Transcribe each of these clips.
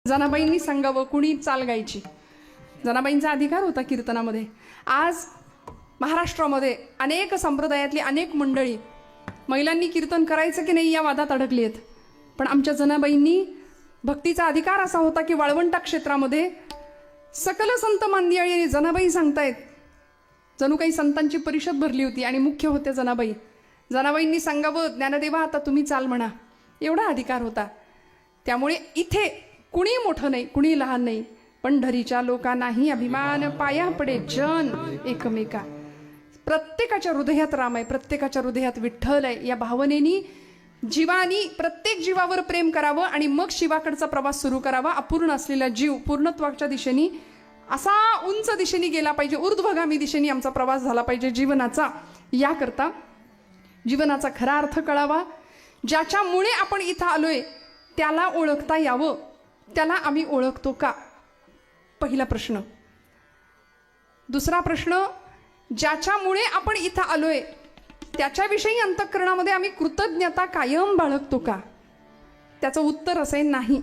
जनाबाईंनी सांगावं कुणी चाल गायची. जनाबाईंचा अधिकार होता कीर्तनामध्ये. आज महाराष्ट्रामध्ये अनेक संप्रदायातली अनेक मंडळी महिलांनी कीर्तन करायचं की नाही या वादात अडकली आहेत. पण आमच्या जनाबाईंनी भक्तीचा अधिकार असा होता की वाळवंटा क्षेत्रामध्ये सकल संत मांदियाळी आणि जनाबाई सांगतायत, जणू काही संतांची परिषद भरली होती आणि मुख्य होत्या जनाबाई. जनाबाईंनी सांगावं ज्ञानदेवा आता तुम्ही चाल म्हणा, एवढा अधिकार होता. त्यामुळे इथे कुणी मोठं नाही कुणी लहान नाही, पंढरीच्या लोकांनाही अभिमान पाया पडे जन एकमेका. प्रत्येकाच्या हृदयात राम आहे, प्रत्येकाच्या हृदयात विठ्ठल आहे. या भावनेनी जीवानी प्रत्येक जीवावर प्रेम करावं आणि मग शिवाकडचा प्रवास सुरू करावा. अपूर्ण असलेला जीव पूर्णत्वाच्या दिशेने असा उंच दिशेने गेला पाहिजे, ऊर्ध्वगामी दिशेने आमचा प्रवास झाला पाहिजे जीवनाचा. याकरता जीवनाचा खरा अर्थ कळावा. ज्याच्यामुळे आपण इथं आलोय त्याला ओळखता यावं. त्याला आम्ही ओळखतो का? पहिला प्रश्न. दुसरा प्रश्न, ज्याच्यामुळे आपण इथं आलोय त्याच्याविषयी अंतःकरणामध्ये आम्ही कृतज्ञता कायम बाळगतो का? त्याचं उत्तर असेल नाही.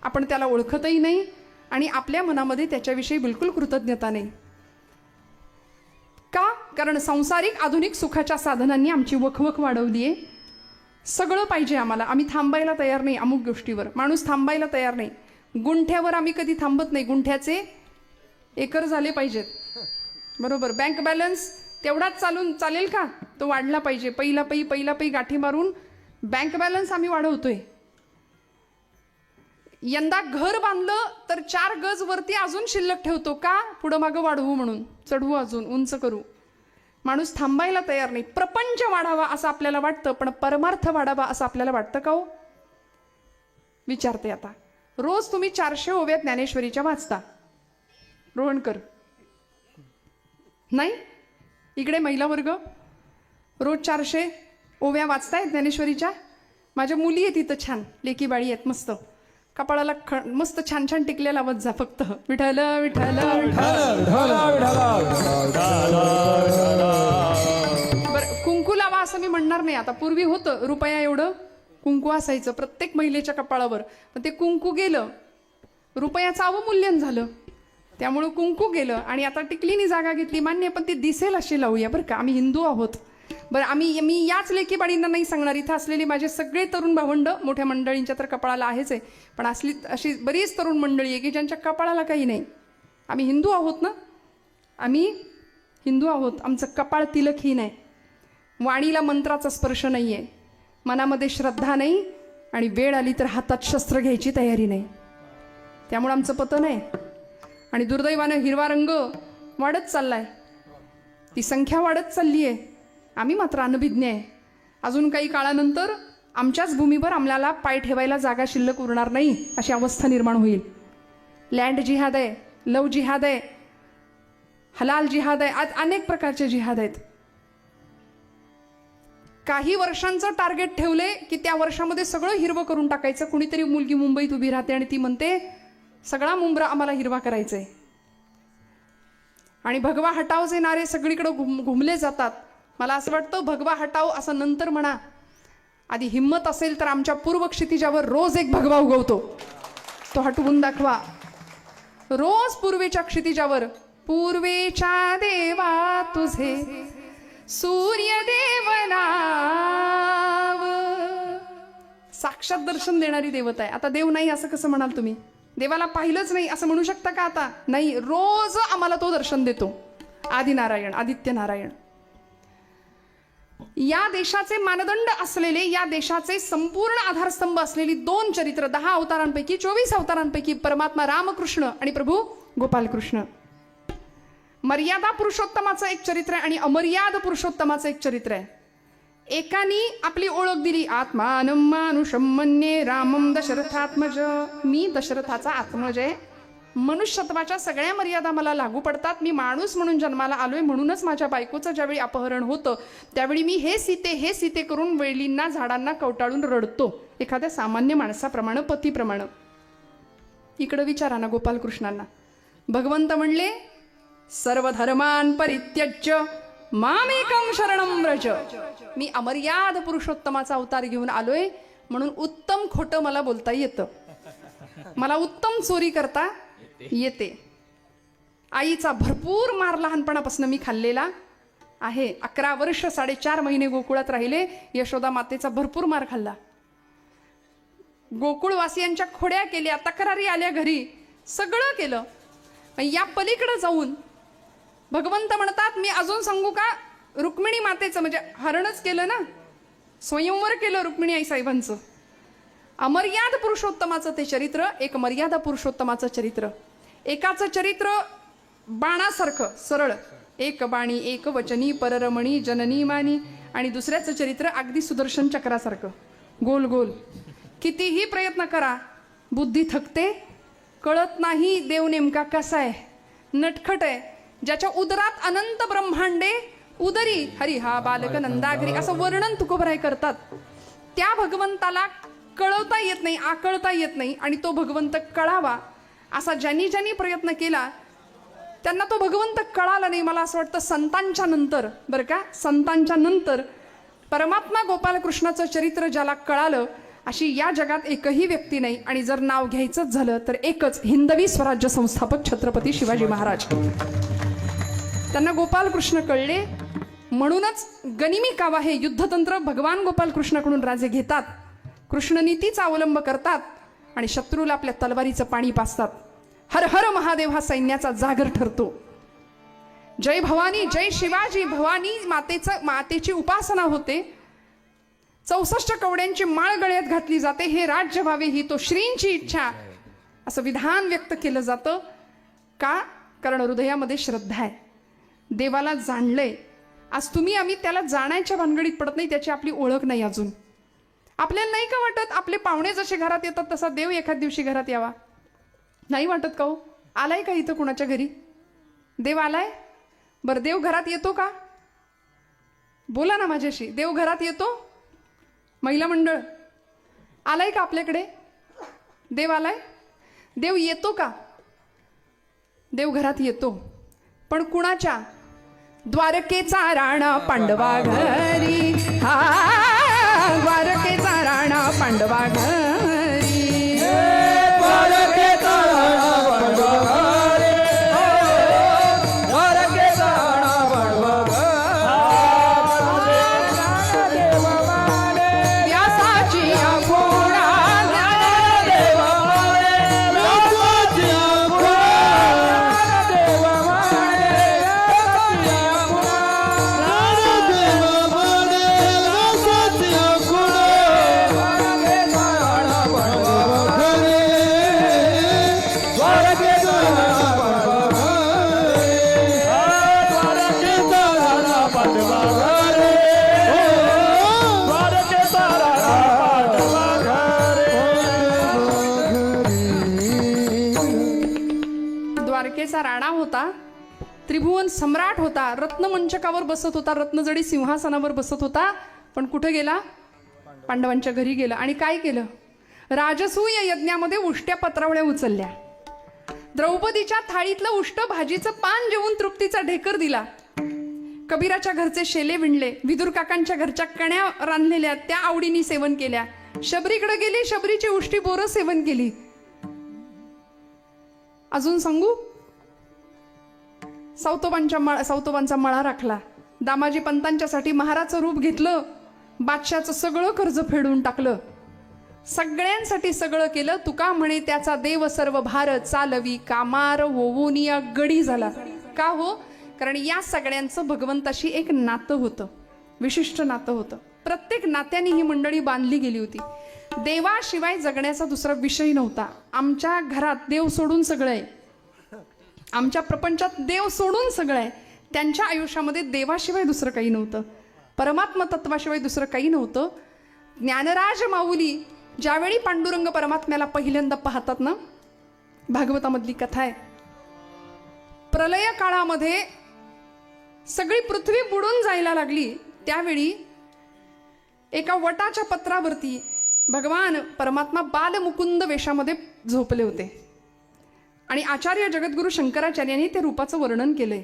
आपण त्याला ओळखतही नाही आणि आपल्या मनामध्ये त्याच्याविषयी बिलकुल कृतज्ञता नाही. का? कारण सांसारिक आधुनिक सुखाच्या साधनांनी आमची वखवख वाढवली आहे. सगळं पाहिजे आम्हाला, आम्ही थांबायला तयार नाही. अमुक गोष्टीवर माणूस थांबायला तयार नाही. गुंठ्यावर आम्ही कधी थांबत नाही. गुंठ्याचे एकर झाले पाहिजेत, बरोबर. बँक बॅलन्स तेवढाच चालेल का? तो वाढला पाहिजे. पहिला पै गाठी मारून बँक बॅलन्स आम्ही वाढवतोय. यंदा घर बांधलं तर 4 गज वरती अजून शिल्लक ठेवतो का? पुढं मागं वाढवू म्हणून, चढवू, अजून उंच करू. माणूस थांबायला तयार नाही. प्रपंच वाढावा असं आपल्याला वाटतं, पण परमार्थ वाढावा असं आपल्याला वाटतं का हो? विचारते आता. रोज तुम्ही 400 ओव्या ज्ञानेश्वरीच्या वाचता, रोहणकर नाही? इकडे महिला वर्ग रोज 400 ओव्या विचारतायत ज्ञानेश्वरीच्या. माझ्या मुली आहेत इथं, छान लेकी बाळी आहेत, मस्त कपाळाला मस्त छान छान टिकल्या लावत जा. फक्त विठ्ठल विठ्ठल बरं. कुंकू लावा असं मी म्हणणार नाही. आता पूर्वी होतं रुपया एवढं कुंकू असायचं प्रत्येक महिलेच्या कपाळावर, पण ते कुंकू गेलं, रुपयाचं अवमूल्यन झालं, त्यामुळं कुंकू गेलं आणि आता टिकलीनी जागा घेतली. मान्य, पण ती दिसेल अशी लावूया बरं का. आम्ही हिंदू आहोत. बरं, मी याच लेकी बाळींना नाही सांगणार, इथं असलेली माझे सगळे तरुण भावंड, मोठ्या मंडळींच्या तर कपाळाला आहेच आहे, पण अशी बरीच तरुण मंडळी आहे की ज्यांच्या कपाळाला काही नाही. आम्ही हिंदू आहोत ना, आम्ही हिंदू आहोत. आमचं कपाळ तिलकहीन आहे. वाणीला मंत्राचा स्पर्श नाही आहे, मनामध्ये श्रद्धा नाही आणि वेळ आली तर हातात शस्त्र घ्यायची तयारी नाही. त्यामुळे आमचं पतन आहे. आणि दुर्दैवानं हिरवा रंग वाढत चाललाय, ती संख्या वाढत चालली आहे. आम्ही मात्र अनभिज्ञ आहे. अजून काही काळानंतर आमच्याच भूमीवर आम्हाला पाय ठेवायला जागा शिल्लक उरणार नाही अशी अवस्था निर्माण होईल. लँड जिहाद आहे, लव जिहाद आहे, हलाल जिहाद आहे, आज अनेक प्रकारचे जिहाद आहेत. काही वर्षांचं टार्गेट ठेवले की त्या वर्षामध्ये सगळं हिरवं करून टाकायचं. कुणीतरी मुलगी मुंबईत उभी राहते आणि ती म्हणते सगळा मुंब्रा आम्हाला हिरवा करायचंय. आणि भगवा हटावचे नारे सगळीकडे घुमले जातात. मला असं वाटतं भगवा हटाव असं नंतर म्हणा, आधी हिम्मत असेल तर आमच्या पूर्व क्षितिजावर रोज एक भगवा उगवतो, तो हटवून दाखवा. रोज पूर्वेच्या क्षितिजावर, पूर्वेच्या देवा तुझे सूर्यदेव नाव, साक्षात दर्शन देणारी देवता आहे. आता देव नाही असं कसं म्हणाल तुम्ही? देवाला पाहिलंच नाही असं म्हणू शकता का? आता नाही, रोज आम्हाला तो दर्शन देतो. आदिनारायण, आदित्य नारायण. या देशाचे मानदंड असलेले, या देशाचे संपूर्ण आधारस्तंभ असलेली 2 चरित्र, 10 अवतारांपैकी 24 अवतारांपैकी परमात्मा रामकृष्ण आणि प्रभू गोपालकृष्ण. मर्यादा पुरुषोत्तमाचं एक चरित्र आहे आणि अमर्याद पुरुषोत्तमाचं एक चरित्र आहे. एकानी आपली ओळख दिली, आत्मानं मानुषं मन्ये रामं दशरथात्मज. मी दशरथाचा आत्मज आहे. मनुष्यत्वाच्या सगळ्या मर्यादा मला लागू पडतात. मी माणूस म्हणून जन्माला आलोय, म्हणूनच माझ्या बायकोचं ज्यावेळी अपहरण होतं त्यावेळी मी हे सीते करून वेळींना झाडांना कवटाळून रडतो, एखाद्या सामान्य माणसाप्रमाणे, पतीप्रमाणे. इकडं विचारा ना गोपालकृष्णांना. भगवंत म्हणले सर्व धर्मान परित्यज्य मामेकं शरणं व्रज. मी अमर्याद पुरुषोत्तमाचा अवतार घेऊन आलोय म्हणून उत्तम खोटं मला बोलता येतं. मला उत्तम चोरी करता येते. आईचा भरपूर मार लहानपणापासून मी खाल्लेला आहे. 11 वर्ष 4.5 महिने गोकुळात राहिले. यशोदा मातेचा भरपूर मार खाल्ला. गोकुळवासियांच्या खोड्या केल्या, तक्रारी आल्या घरी, सगळं केलं. या पलीकडे जाऊन भगवंत म्हणतात, मी अजून सांगू का, रुक्मिणी मातेचं म्हणजे हरणच केलं ना, स्वयंवर केलं रुक्मिणी आई साहेबांचं. अमर्याद पुरुषोत्तमाचं ते चरित्र, एक मर्यादा पुरुषोत्तमाचं चरित्र. एकाचं चरित्र बाणासारखं सरळ, एक बाणी एक वचनी पररमणी जननी मानी, आणि दुसऱ्याचं चरित्र अगदी सुदर्शन चक्रासारखं गोल गोल. कितीही प्रयत्न करा बुद्धी थकते, कळत नाही देव नेमका कसा आहे, नटखट आहे. ज्याच्या उदरात अनंत ब्रह्मांडे उदरी हरी हा बालक नंदागिरी असं वर्णन तुकोबराय करतात. त्या भगवंताला कळवता येत नाही, आकळता येत नाही, आणि तो भगवंत कळावा असा ज्यांनी ज्यांनी प्रयत्न केला त्यांना तो भगवंत कळाला नाही. मला असं वाटतं संतांच्या नंतर, बरं का, संतांच्या नंतर परमात्मा गोपालकृष्णाचं चरित्र ज्याला कळालं अशी या जगात एकही व्यक्ती नाही. आणि जर नाव घ्यायचंच झालं तर एकच, हिंदवी स्वराज्य संस्थापक छत्रपती शिवाजी महाराज. त्यांना गोपालकृष्ण कळले, म्हणूनच गनिमी कावा हे युद्धतंत्र भगवान गोपालकृष्णाकडून राजे घेतात, कृष्णनीतीचा अवलंब करतात आणि शत्रूला आपल्या तलवारीचं पाणी पाजतात. हर हर महादेव हा सैन्याचा जागर ठरतो. जय भवानी, जय शिवाजी. भवानी मातेची उपासना होते. 64 कवड्यांची माळ गळ्यात घातली जाते. हे राज्य व्हावे ही तो श्रींची इच्छा असं विधान व्यक्त केलं जातं. का? कारण हृदयामध्ये श्रद्धा आहे, देवाला जाणलंय. आज तुम्ही आम्ही त्याला जाण्याच्या भानगडीत पडत नाही, त्याची आपली ओळख नाही अजून. आपल्याला नाही का वाटत आपले पाहुणे जसे घरात येतात तसा देव एखाद दिवशी घरात यावा? नाही वाटत का हो? आलाय का इथं कुणाच्या घरी देव आलाय? बरं, देव घरात येतो का? बोला ना माझ्याशी. देव घरात येतो? महिला मंडळ आलाय का आपल्याकडे? देव आलाय? देव येतो का? देव घरात येतो, पण कुणाच्या? द्वारकेचा राणा पांडवा घरी, हा द्वारकेचा राणा पांडवा घरी, द्वारकेचा राणा पांडवा घरी, द्वारकेचा राणा पांडवा घरी, व्यासाची घोडा ज्ञानदेव माळे, व्यासाची द्वारकेचा राणा होता, त्रिभुवन सम्राट होता, रत्नमंचकावर बसत होता, रत्नजडी सिंहासनावर बसत होता. पण कुठे गेला? पांडवांच्या घरी गेला. आणि काय केलं? राजसूय यज्ञामध्ये उष्ट्या पत्रावळ्या उचलल्या. द्रौपदीच्या थाळीतलं उष्ट भाजीचं पान जेवून तृप्तीचा ढेकर दिला. कबीराच्या घरचे शेले विणले, विदुर काकांच्या घरच्या कण्या रांधलेल्या त्या आवडीने सेवन केल्या. शबरीकडे गेली, शबरीची उष्टी बोरं सेवन केली. अजून सांगू? सावतोबांचा मळा राखला. दामाजी पंतांच्यासाठी महाराचं रूप घेतलं. बादशाचं सगळं कर्ज फेडून टाकलं. सगळ्यांसाठी सगळं केलं. तुका म्हणे त्याचा देव सर्व भार चालवी, कामार होऊन या गडी झाला. का हो? कारण या सगळ्यांचं भगवंताशी एक नातं होतं, विशिष्ट नातं होतं. प्रत्येक नात्याने ही मंडळी बांधली गेली होती. देवाशिवाय जगण्याचा दुसरा विषय नव्हता. आमच्या घरात देव सोडून सगळं आहे, आमच्या प्रपंचात देव सोडून सगळं आहे. त्यांच्या आयुष्यामध्ये देवाशिवाय दुसरं काही नव्हतं, परमात्मा तत्वाशिवाय दुसरं काही नव्हतं. ज्ञानराज माऊली ज्यावेळी पांडुरंग परमात्म्याला पहिल्यांदा पाहतात ना, भागवतामधली कथा आहे, प्रलय काळामध्ये सगळी पृथ्वी बुडून जायला लागली. त्यावेळी एका वटाच्या पत्रावरती भगवान परमात्मा बालमुकुंद वेशामध्ये झोपले होते. आणि आचार्य जगद्गुरु शंकराचार्यांनी त्या रूपाचं वर्णन केलंय.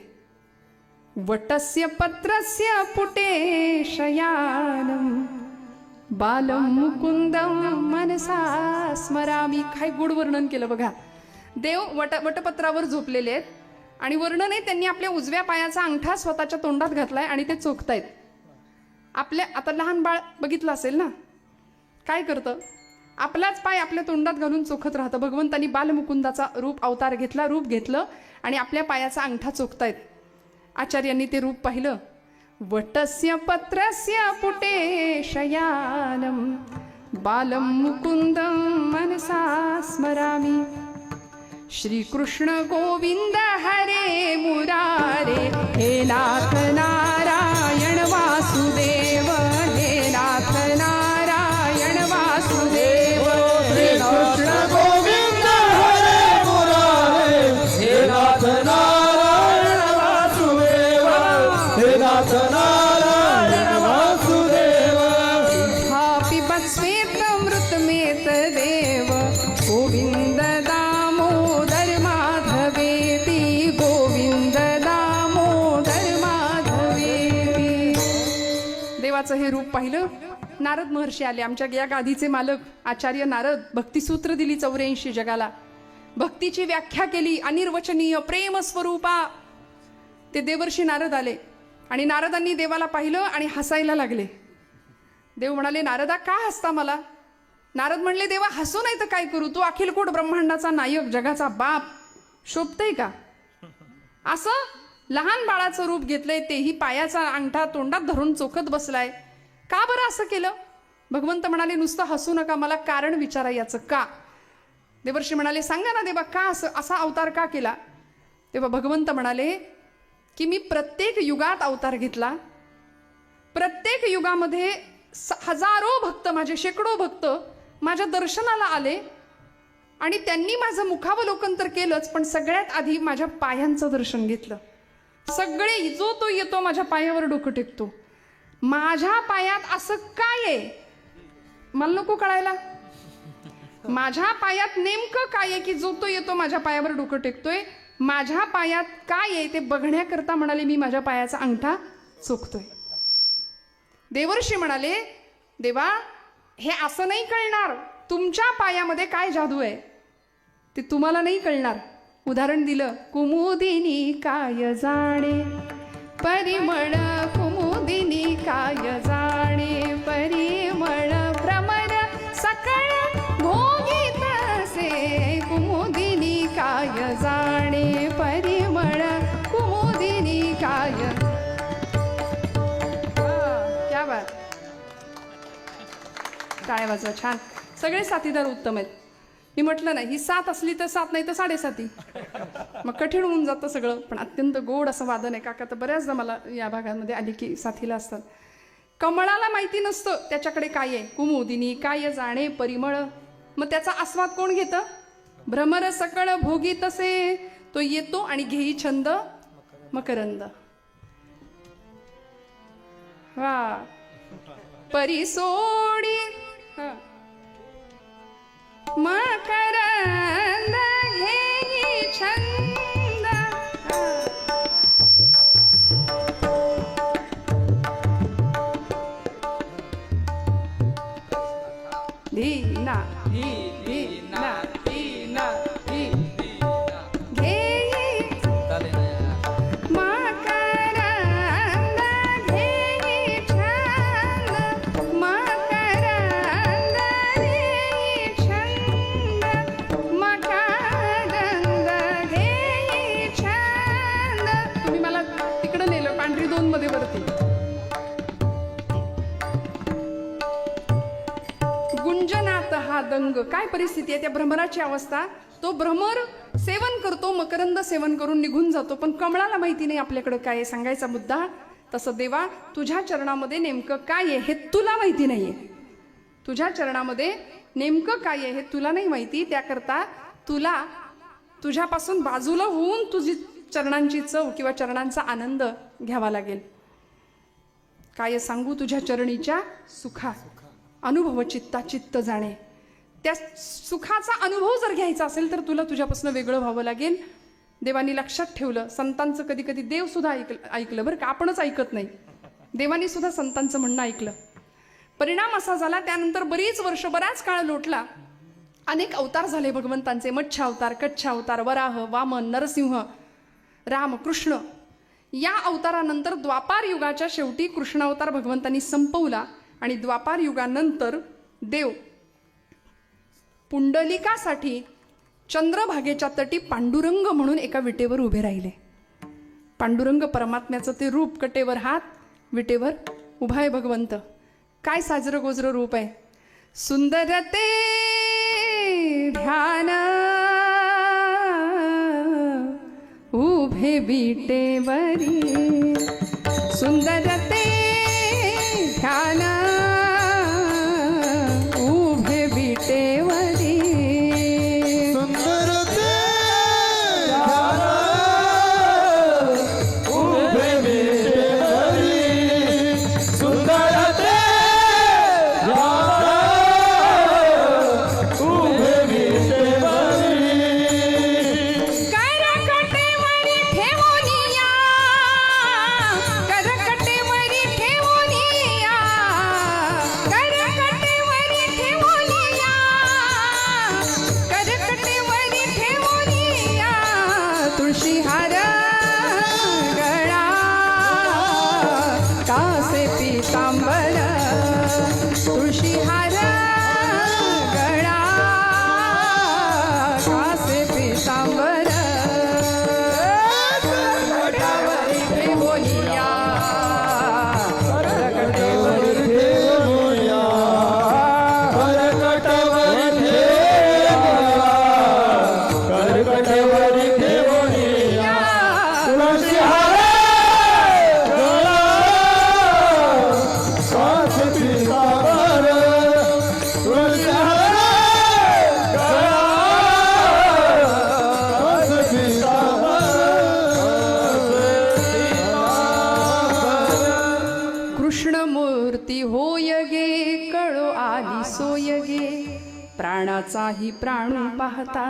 वटस्य पत्रस्य पुटे शयानम बालम मुकुंदम मनसा स्मरामी. काय गुढ वर्णन केलं बघा. देव वटपत्रावर झोपलेले आहेत आणि वर्णन आहे त्यांनी आपल्या उजव्या पायाचा अंगठा स्वतःच्या तोंडात घातलाय आणि ते चोखतायत. आपल्या आता लहान बाळ बघितलं असेल ना, काय करतं, आपलाच पाय आपल्या तोंडात घालून चोखत राहतं. भगवंतांनी बालमुकुंदाचा रूप घेतलं आणि आपल्या पायाचा अंगठा चोखतायत. आचार्यांनी ते रूप पाहिलं. वटस्य पत्रस्य पुटे शयानम बालम मुकुंदम मनसा स्मरामी. श्रीकृष्ण गोविंद हरे मुरारे हे नाथ नारायण वासुदेव. हे नाथ नारायण वासुदेव. श्री कृष्ण गोविंद हरे मुरारे हे नाथ नारायण वासुदेव. हे नाथ नारायण वासुदेव. पिबत श्वेतमृतमेत देव गोविंद दामोदर माधवेति. गोविंद दामोदर माधवेति. देवाचं हे रूप पाहिलं. नारद महर्षी आले, आमच्या या गादीचे मालक आचार्य नारद. भक्तिसूत्र दिली 84 जगाला. भक्तीची व्याख्या केली. अनिर्वचनीय प्रेम स्वरूपा. ते देवर्षी नारद आले आणि नारदांनी देवाला पाहिलं आणि हसायला लागले. देव म्हणाले, नारदा का हसता मला? नारद म्हणले, देवा हसू नाही तर काय करू? तू अखिलकोट ब्रह्मांडाचा नायक, जगाचा बाप, शोभतय का? असं लहान बाळाचं रूप घेतलंय, तेही पायाचा अंगठा तोंडात धरून चोखत बसलाय. का बरं असं केलं? भगवंत म्हणाले, नुसतं हसू नका, मला कारण विचारा याचं का. देवर्षी म्हणाले, सांगा ना देवा, का असा अवतार का केला? तेव्हा भगवंत म्हणाले की मी प्रत्येक युगात अवतार घेतला. प्रत्येक युगामध्ये हजारो भक्त, माझे शेकडो भक्त माझ्या दर्शनाला आले आणि त्यांनी माझं मुखावलोकन तर केलंच, पण सगळ्यात आधी माझ्या पायांचं दर्शन घेतलं. सगळे जो तो येतो माझ्या पायावर डोकं टेकतो. माझ्या पायात असं काय आहे मला नको कळायला. माझ्या पायात नेमकं काय आहे की जो तो येतो माझ्या पायावर डोकं टेकतोय? माझ्या पायात काय आहे ते बघण्याकरता म्हणाले मी माझ्या पायाचा अंगठा चोखतोय. देवर्षी म्हणाले, देवा हे असं नाही कळणार, तुमच्या पायामध्ये काय जादू आहे ते तुम्हाला नाही कळणार. उदाहरण दिलं, कुमुदिनी काय जाणे परिमळ. कुमुदिनी काय जाणे परिमळ. भ्रमर सकळ भोगीत असे. कुमुदिनी काय जाणे परिमळ. कुमुदिनी काय. क्या बात. टाळ्या वाजवा. छान. सगळे साथीदार उत्तम आहेत. मी म्हटलं नाही, ही 7 असली तर 7, नाही तर 7.5, मग कठीण होऊन जातं सगळं. पण अत्यंत गोड असं वादन आहे. काका तर बऱ्याचदा मला या भागामध्ये आली की साथीला असतात. कमळाला माहिती नसतं त्याच्याकडे काय आहे. कुमुदिनी काय जाणे परिमळ. मग त्याचा आस्वाद कोण घेतं? भ्रमर सकळ भोगी तसे. तो येतो आणि घेई छंद मकरंद. हा परिसोडी मकरंद घेई छंद. दीना दीना दीना घेई मकरंद घेई छंद. मकरंद घेई छंद. मकरंद घेई छंद. तुम्ही मला तिकडं नेलं पांढरी 2 मध्ये वरती. गुंजनात हा दंग. काय परिस्थिती आहे त्या भ्रमराची अवस्था. तो भ्रमर सेवन करतो, मकरंद सेवन करून निघून जातो, पण कमळाला माहिती नाही आपल्याकडे काय आहे. सांगायचा मुद्दा तसं, देवा तुझ्या चरणामध्ये नेमकं काय आहे हे तुला माहिती नाहीये. तुझ्या चरणामध्ये नेमकं काय आहे हे तुला नाही माहिती. त्याकरता तुला तुझ्यापासून बाजूला होऊन तुझी चरणांची चव किंवा चरणांचा आनंद घ्यावा लागेल. काय सांगू तुझ्या चरणीच्या सुखा. अनुभव चित्ता चित्त जाणे. त्या सुखाचा अनुभव जर घ्यायचा असेल तर तुला तुझ्यापासून वेगळं व्हावं लागेल. देवानी लक्षात ठेवलं. संतांचं कधी कधी देव सुद्धा ऐकलं बरं का, आपणच ऐकत नाही. देवानी सुद्धा संतांचं म्हणणं ऐकलं. परिणाम असा झाला, त्यानंतर बरीच वर्ष, बराच काळ लोटला, अनेक अवतार झाले भगवंतांचे. मत्स्य अवतार, कच्छ अवतार, वराह, वामन, नरसिंह, राम, कृष्ण. या अवतारानंतर द्वापार युगाच्या शेवटी कृष्ण अवतार भगवंतांनी संपवला आणि द्वापार युगानंतर देव पुंडलिकासाठी चंद्रभागेच्या तटी पांडुरंग म्हणून एका विटेवर उभे राहिले. पांडुरंग परमात्म्याचं ते रूप, कटेवर हात, विटेवर उभा आहे भगवंत. काय साजरं गोजरं रूप आहे. सुंदर ते ध्यान उभे विटेवरी, सुंदर ते ध्यान उभे विटेवरी, सुंदर ते ध्यान उभे विटेवरी, सुंदर ते ध्यान उभे विटेवरी. करकटेवरी ठेवूनिया, करकटेवरी ठेवूनिया, करकटेवरी ठेवूनिया, करकटेवरी ठेवूनिया, तुळशी हार गळा कासे पीतांबर, तुळशी हार गळा कासे पीतांबर, करकटेवरी ठेवूनिया, करकटेवरी ठेवूया, करकटवरी ठेवूया, करकटवरी ठेवूया, तुळशी हार गळा कासे पीतांबर, तुळशी हार गळा कासे पीतांबर. कृष्णमूर्ती होय गे, कळो आली सोय गे, प्राणाचाही प्राणू पाहता,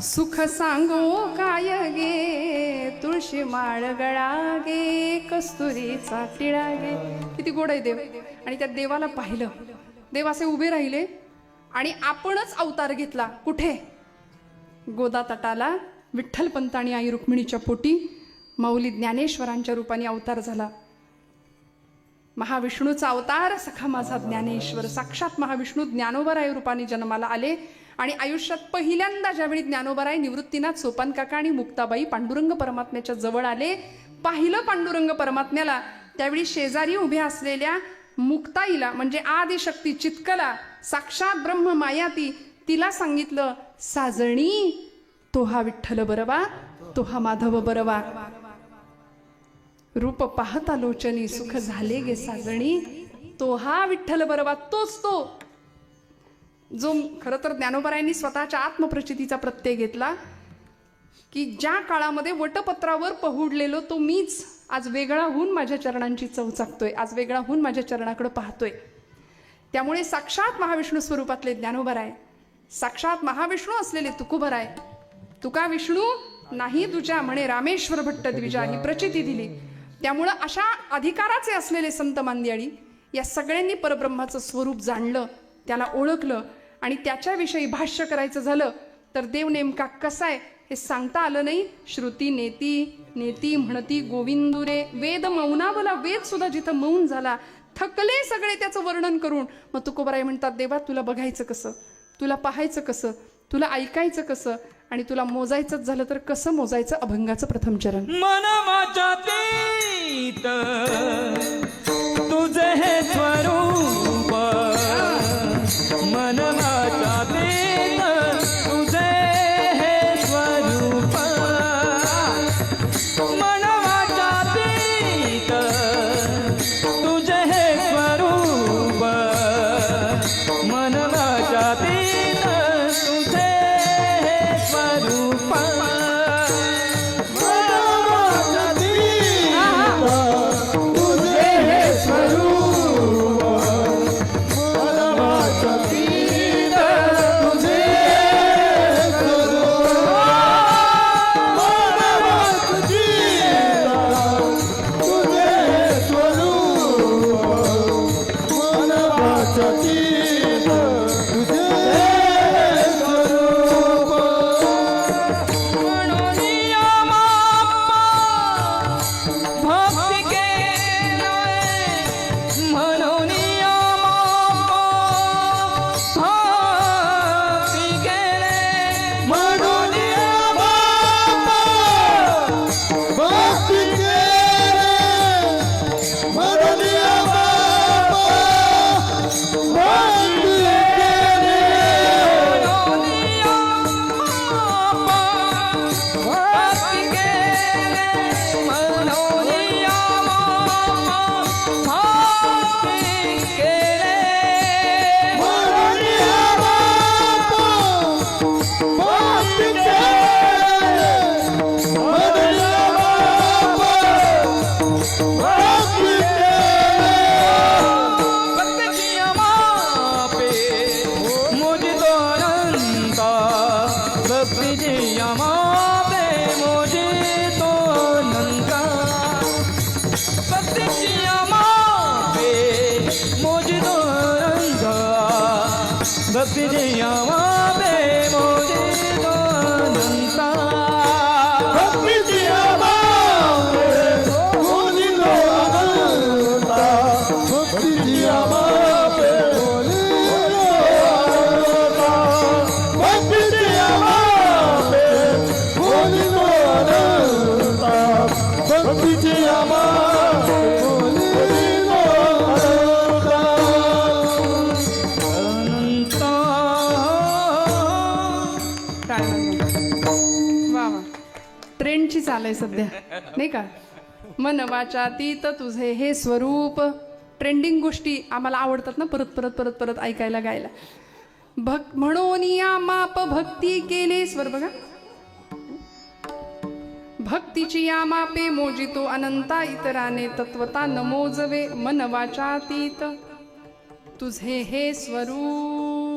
सुख सांगो काय गे, तुळशी माळ गळा गे, कस्तुरीचा टिळा गे. किती गोड आहे देव. आणि त्या देवाला पाहिलं, देव असे उभे राहिले आणि आपणच अवतार घेतला. कुठे? गोदा तटाला विठ्ठलपंत आणि आई रुक्मिणीच्या पोटी माऊली ज्ञानेश्वरांच्या रूपाने अवतार झाला. महाविष्णूचा अवतार सखा माझा ज्ञानेश्वर, साक्षात महाविष्णू ज्ञानोबराय रूपाने जन्माला आले. आणि आयुष्यात पहिल्यांदा ज्यावेळी ज्ञानोबराय, निवृत्तीनाथ, सोपान काका आणि मुक्ताबाई पांडुरंग परमात्म्याच्या जवळ आले, पाहिलं पांडुरंग परमात्म्याला, त्यावेळी शेजारी उभ्या असलेल्या मुक्ताईला म्हणजे आदिशक्ती चित्कला, साक्षात ब्रह्म मायाती, तिला सांगितलं, साजणी तो हा विठ्ठल बरवा, तो हा माधव बरवा. रूप पाहता लोचनी सुख झाले गे साजणी, तो हा विठ्ठल बरवा, तोच तो जो खरं तर ज्ञानोबरायांनी स्वतःच्या आत्मप्रचितीचा प्रत्यय घेतला की ज्या काळामध्ये वटपत्रावर पहुडलेलो तो मीच आज वेगळा होऊन माझ्या चरणांची चव चाकतोय, आज वेगळा होऊन माझ्या चरणाकडे पाहतोय. त्यामुळे साक्षात महाविष्णू स्वरूपातले ज्ञानोबराय, साक्षात महाविष्णू असलेले तुकोबराय, तुका विष्णू नाही तुझ्या म्हणे रामेश्वर भट्ट द्विजा, ही प्रचिती दिली. त्यामुळं अशा अधिकाराचे असलेले संत मांदियाळी या सगळ्यांनी परब्रह्माचं स्वरूप जाणलं, त्याला ओळखलं आणि त्याच्याविषयी भाष्य करायचं झालं तर देव नेमका कसा आहे हे सांगता आलं नाही. श्रुती नेती नेती म्हणती गोविंदुरे, वेद मौनावला, वेद सुद्धा जिथं मौन झाला, थकले सगळे त्याचं वर्णन करून. मग तुकोबराय म्हणतात, देवा तुला बघायचं कसं, तुला पाहायचं कसं, तुला ऐकायचं कसं, आणि तुला मोजायचंच झालं तर कसं मोजायचं. अभंगाचं प्रथम चरण. मन माझ्या तीत तुझे हे स्वरूप, मन माझ्या तीत तुझे हे स्वरूप, मन माझ्या तीत तुझे हे स्वरूप, मन माझ्या तीत तुझे हे स्वरूप. तुझे हे स्वरूप, आमापे मोजितो नंका भक्तीची आमापे मोजितो नंका भक्तीची आमापे मोजितो नंका भक्तीची आमापे मोजितो अनंता भक्तीची आमापे वा वा, ट्रेंडची चाल आहे सध्या नाही का. मन वाचा तीत तुझे हे स्वरूप. ट्रेंडिंग गोष्टी आम्हाला आवडतात ना, परत परत परत परत ऐकायला गायला. म्हणून या माप भक्ती केले. स्वर बघा. भक्तीची या मापे मोजितो अनंता इतराने तत्वता न मोजवे. मन वाचातीत तुझे हे स्वरूप.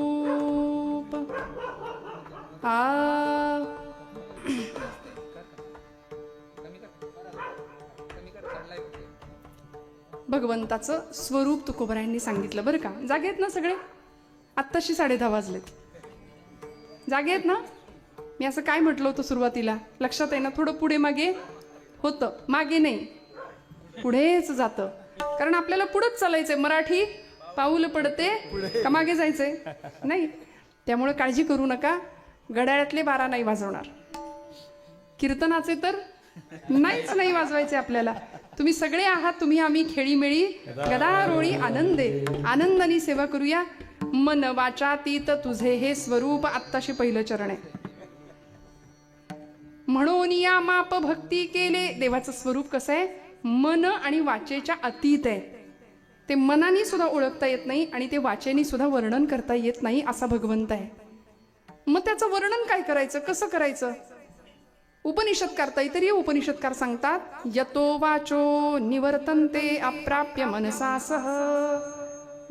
भगवंताचं स्वरूप तुकोबरायांनी सांगितलं बरं का. जागे आहेत ना सगळे. आत्ताशी 10:30 वाजलेत. जागे आहेत ना. मी असं काय म्हटलं होतं सुरुवातीला, लक्षात आहे ना. थोडं पुढे मागे होतं, मागे नाही, पुढेच जातं. कारण आपल्याला पुढेच चालायचंय. मराठी पाऊल पडते का मागे जायचंय नाही. त्यामुळे काळजी करू नका. घड्याळातले 12 नाही वाजवणार. कीर्तनाचे तर नाहीच नाही वाजवायचे आपल्याला. तुम्ही सगळे आहात. तुम्ही आम्ही खेळीमेळी गदारोळी आनंदाने सेवा करूया. मन वाचातीत तुझे हे स्वरूप. आत्ताशी पहिलं चरण आहे. म्हणून या माप भक्ती केले. देवाचं स्वरूप कसं आहे, मन आणि वाचेच्या अतीत आहे. ते मनाने सुद्धा ओळखता येत नाही आणि ते वाचेने सुद्धा वर्णन करता येत नाही असा भगवंत आहे. मग त्याचं वर्णन काय करायचं, कसं करायचं. उपनिषदकार तैतरीय उपनिषदकार सांगतात, यतो वाचो निवर्तन्ते अप्राप्य मनसा सह.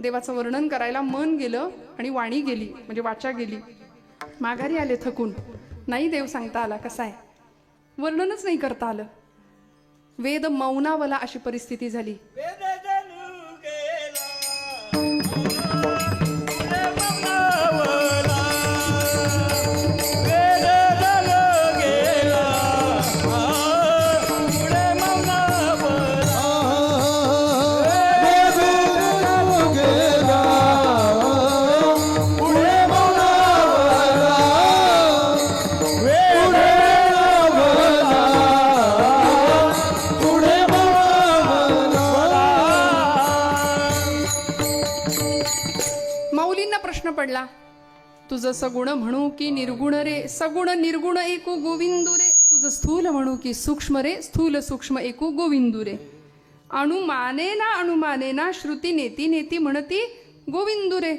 देवाचं वर्णन करायला मन गेलं आणि वाणी गेली, म्हणजे वाचा गेली. माघारी आले थकून. नाही देव सांगता आला. कसा आहे, वर्णनच नाही करता आलं. वेद मौनावला अशी परिस्थिती झाली. पडला, तुझं सगुण म्हणू की निर्गुण रे. सगुण निर्गुण एकू गोविंदू रे. तुझं स्थूल म्हणू की सूक्ष्म रे. स्थूल सूक्ष्म एकू गोविंदू रे. अणुमाने ना श्रुती नेती नेती म्हणती गोविंदू रे.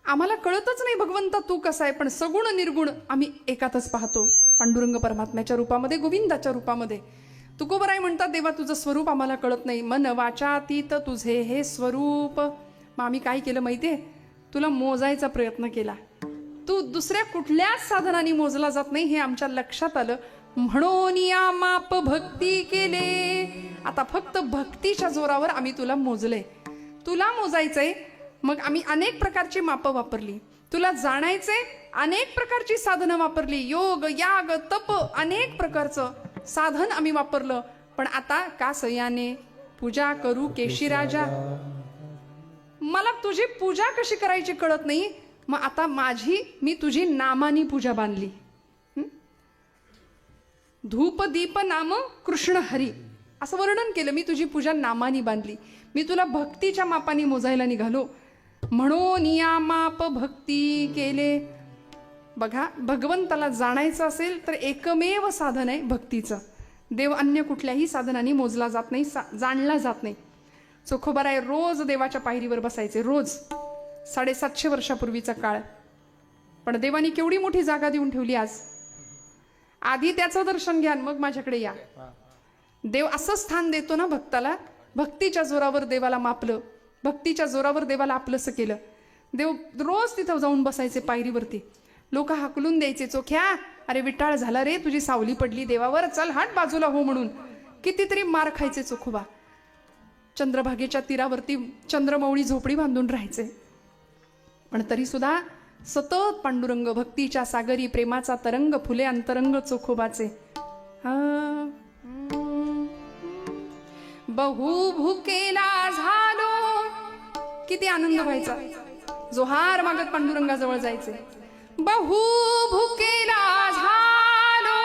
आम्हाला कळतच नाही भगवंता तू कसा आहे. पण सगुण निर्गुण आम्ही एकातच पाहतो. पांडुरंग परमात्म्याच्या रूपामध्ये, गोविंदाच्या रूपामध्ये. तुकोबराय म्हणतात, देवा तुझं स्वरूप आम्हाला कळत नाही. मन वाचातीत तुझे हे स्वरूप. मग आम्ही काय केलं माहितीये, तुला मोजायचा प्रयत्न केला. तू दुसऱ्या कुठल्याच साधनाने मोजला जात नाही हे आमच्या लक्षात आलं. म्हणून या माप भक्ती केले. आता फक्त भक्तीच्या जोरावर आम्ही तुला मोजले. तुला मोजायचंय, मग आम्ही अनेक प्रकारची मापं वापरली. तुला जाणायचंय, अनेक प्रकारची साधनं वापरली. योग, याग, तप, अनेक प्रकारचं साधन आम्ही वापरलं. पण आता का सयाने पूजा करू केशीराजा. मला तुझी पूजा कशी करायची कळत नाही. मग आता मी तुझी नामानी पूजा बांधली. धूप दीप नाम कृष्ण हरी असं वर्णन केलं. मी तुझी पूजा नामानी बांधली. मी तुला भक्तीच्या मापाने मोजायला निघालो. म्हणून या माप भक्ती केले. बघा, भगवंताला जाणायचं असेल तर एकमेव साधन आहे भक्तीचं. देव अन्य कुठल्याही साधनाने मोजला जात नाही, जाणला जात नाही. चोखोबाराय रोज देवाच्या पायरीवर बसायचे. रोज. 750 वर्षापूर्वीचा काळ. पण देवानी केवढी मोठी जागा देऊन ठेवली आज. आधी त्याचं दर्शन घ्या, मग माझ्याकडे या. देव असं स्थान देतो ना भक्ताला. भक्तीच्या जोरावर देवाला मापलं, भक्तीच्या जोरावर देवाला आपलंसं केलं. देव रोज तिथं जाऊन बसायचे पायरीवरती. लोक हाकलून द्यायचे, चोख्या अरे विटाळ झाला रे, तुझी सावली पडली देवावर, चल हट बाजूला हो म्हणून. कितीतरी मार खायचे चोखोबा. चंद्रभागेच्या तीरावरती चंद्रमौळी झोपडी बांधून राहायचे, पण तरी सुद्धा सतत पांडुरंग भक्तीच्या सागरी प्रेमाचा तरंग फुले अंतरंग चोखोबाचे. बहु भुकेला झालो, किती आनंद व्हायचा. जोहार मागत पांडुरंगाजवळ जायचे. बहु भुकेला झालो,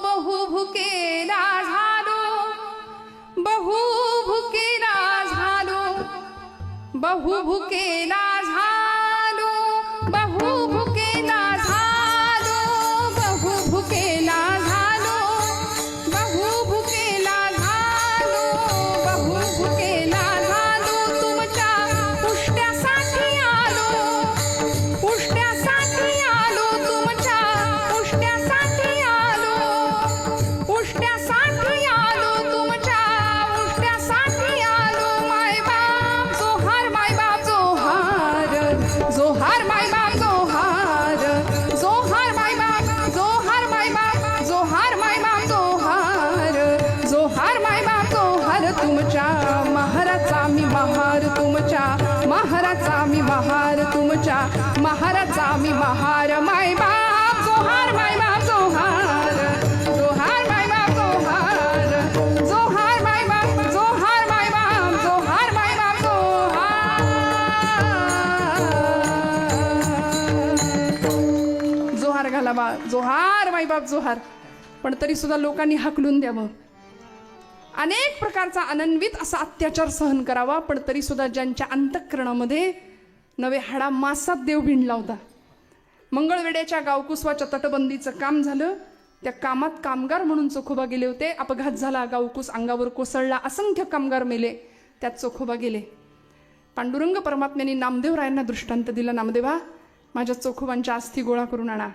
बहु भुकेला झालो, बहु भुकेला झालो, बहु भुकेला झालो, बहु भुकेला झालो, बहु भुकेला झालो, बहु भुकेला झालो, बहु भुकेला झालो. तुमच्या पुष्ट्यासाठी आलो, पुष्ट्यासाठी आलो, तुमच्या पुष्ट्यासाठी आलो, पुष्ट्यासाठी आलो, तुमच्या पुष्ट्यासाठी आलो. मायबाप जोहार, मायबाप जोहार, जोहार मायबाप जोहार, जोहार मायबाप, जोहार मायबाप, जोहार मायबाप जोहार, जोहार मायबाप जोहार. तुमच्या महाराचा मी महार, तुमच्या महाराचा मी महार, तुमच्या महाराचा मी महार. मायबाप जोहार, मायबाप जोहार, जोहार मायबाप जोहार, जोहार मायबाप, जोहार मायबाप, जोहार मायबाप जोहार. जोहार घाला बा, जोहार मायबाप जोहार. पण तरी सुद्धा लोकांनी हाकलून द्यावं, अनेक प्रकारचा अनन्वित असा अत्याचार सहन करावा, पण तरी सुद्धा ज्यांच्या अंतःकरणामध्ये नवे हाडा मासात देव भिंडला होता. मंगळवेड्याच्या गावकुसवाच्या तटबंदीचं काम झालं, त्या कामात कामगार म्हणून चोखोबा गेले होते. अपघात झाला, गावकुस अंगावर कोसळला, असंख्य कामगार मेले, त्यात चोखोबा गेले. पांडुरंग परमात्म्यांनी नामदेवरायांना दृष्टांत दिला, नामदेवा माझ्या चोखोबांच्या अस्थी गोळा करून आणा.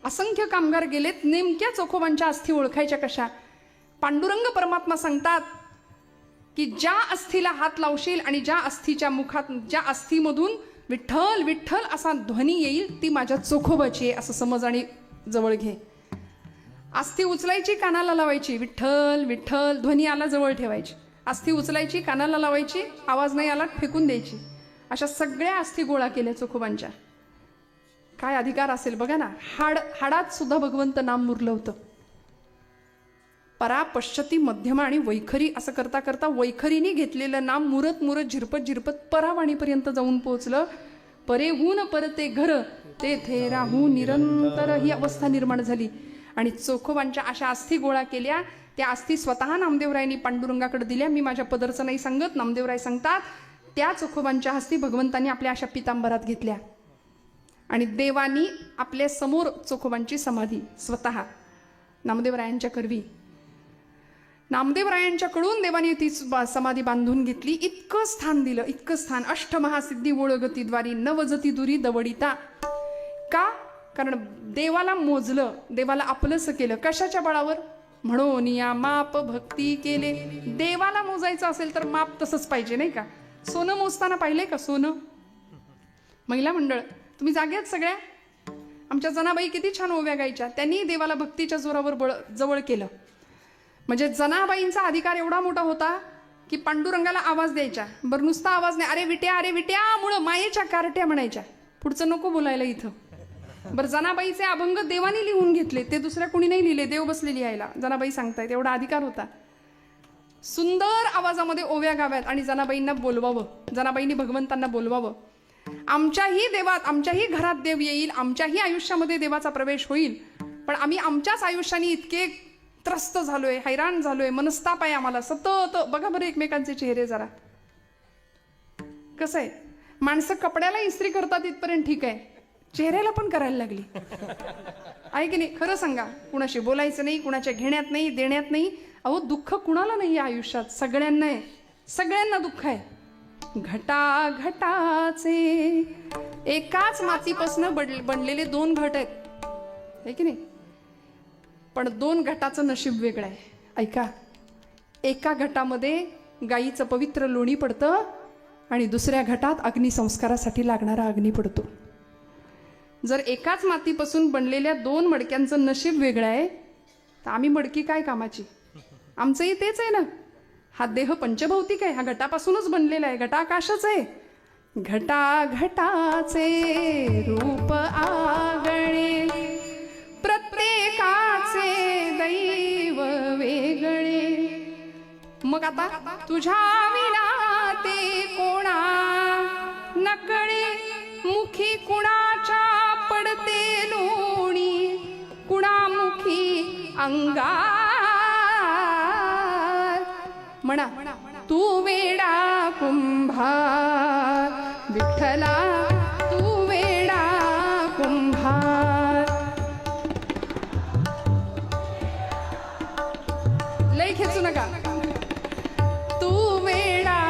असंख्य कामगार गेलेत, नेमक्या चोखोबांच्या अस्थी ओळखायच्या कशा? पांडुरंग परमात्मा सांगतात की ज्या अस्थीला हात लावशील आणि ज्या अस्थीच्या मुखात, ज्या अस्थीमधून विठ्ठल विठ्ठल असा ध्वनी येईल, ती माझ्या चोखोबाची आहे असं समज आणि जवळ घे. अस्थी उचलायची, कानाला लावायची, विठ्ठल विठ्ठल, ध्वनी आला जवळ ठेवायची. अस्थी उचलायची, कानाला लावायची, आवाज नाही आला फेकून द्यायची. अशा सगळ्या अस्थी गोळा केल्या चोखोबांच्या. काय अधिकार असेल बघा ना. हाडात सुद्धा भगवंत नाम मुरलं होतं. परा, पश्चती, मध्यमा आणि वैखरी असं करता करता वैखरीने घेतलेलं नाम मुरत मुरत झिरपत झिरपत परावाणीपर्यंत जाऊन पोहोचलं. परेहून परते घर, तेथे राहू निरंतर, ही अवस्था निर्माण झाली. आणि चोखोबांच्या अशा अस्थी गोळा केल्या. त्या अस्थी स्वतः नामदेवरायांनी पांडुरंगाकडे दिल्या. मी माझ्या पदरचं नाही सांगत, नामदेवराय सांगतात. त्या चोखोबांच्या अस्थी भगवंतांनी आपल्या अशा पितांबरात घेतल्या आणि देवानी आपल्या समोर चोखोबांची समाधी स्वतः नामदेवरायांच्या करवी, नामदेवरायांच्याकडून देवाने ती समाधी बांधून घेतली. इतकं स्थान दिलं, इतकं स्थान. अष्टमहासिद्धी ओळगतीद्वारी नवजती दुरी दवडिता. का? कारण देवाला मोजलं, देवाला आपलंसं केलं. कशाच्या बळावर? म्हणून या माप भक्ती केले. देवाला मोजायचं असेल तर माप तसंच पाहिजे, नाही का? सोनं मोजताना पाहिलंय का? सोनं. महिला मंडळ तुम्ही जाग्यात सगळ्या. आमच्या जनाबाई किती छान ओव्या गायच्या. त्यांनी देवाला भक्तीच्या जोरावर जवळ केलं. म्हणजे जनाबाईंचा अधिकार एवढा मोठा होता की पांडुरंगाला आवाज द्यायच्या. बरं नुसता आवाज नाही, अरे विट्या, अरे विट्या मुळं मायेच्या कार्ट्या म्हणायच्या. पुढचं नको बोलायला इथं. बरं जनाबाईचे अभंग देवानी लिहून घेतले, ते दुसऱ्या कोणी नाही लिहिले, देव बसले लिहायला. जनाबाई सांगतायत एवढा अधिकार होता. सुंदर आवाजामध्ये ओव्या गाव्यात आणि जनाबाईंना बोलवावं, जनाबाईंनी भगवंतांना बोलवावं. आमच्याही देवात, आमच्याही घरात देव येईल, आमच्याही आयुष्यामध्ये देवाचा प्रवेश होईल. पण आम्ही आमच्याच आयुष्याने इतके त्रस्त झालोय, हैराण झालोय, मनस्ताप आहे आम्हाला सतत. बघा बरं एकमेकांचे चेहरे जरा. कसं आहे, माणसं कपड्याला इस्त्री करतात इथपर्यंत ठीक आहे, चेहऱ्याला पण करायला लागली आहे की नाही? खरं सांगा. कुणाशी बोलायचं नाही, कुणाच्या घेण्यात नाही, देण्यात नाही. अहो दुःख कुणाला नाही या आयुष्यात? सगळ्यांना आहे, सगळ्यांना दुःख आहे. घटा घटाचे एकाच मातीपासून बनलेले दोन घट आहेत, आहे की नाही? पण दोन घटाचं नशीब वेगळं आहे. ऐका, एका घटामध्ये गाईचं पवित्र लोणी पडतं आणि दुसऱ्या घटात अग्निसंस्कारासाठी लागणारा अग्नी पडतो. जर एकाच मातीपासून बनलेल्या 2 मडक्यांचं नशीब वेगळं आहे तर आम्ही मडकी काय कामाची? आमचंही तेच आहे ना. हा देह पंचभौतिक आहे, हा घटापासूनच बनलेला आहे, घटाकाशच आहे. घटा घटाचे रूप आगळे, प्रत्येकाचे दैव वेगळे. मग आता तुझ्या विना ते कोणा नकळे, मुखी कुणाच्या पडते लोणी, कुणामुखी अंगार. म्हणा तू वेडा कुंभार विठ्ठला, तू वेडा कुंभार. लय खेचू नका. तू वेडा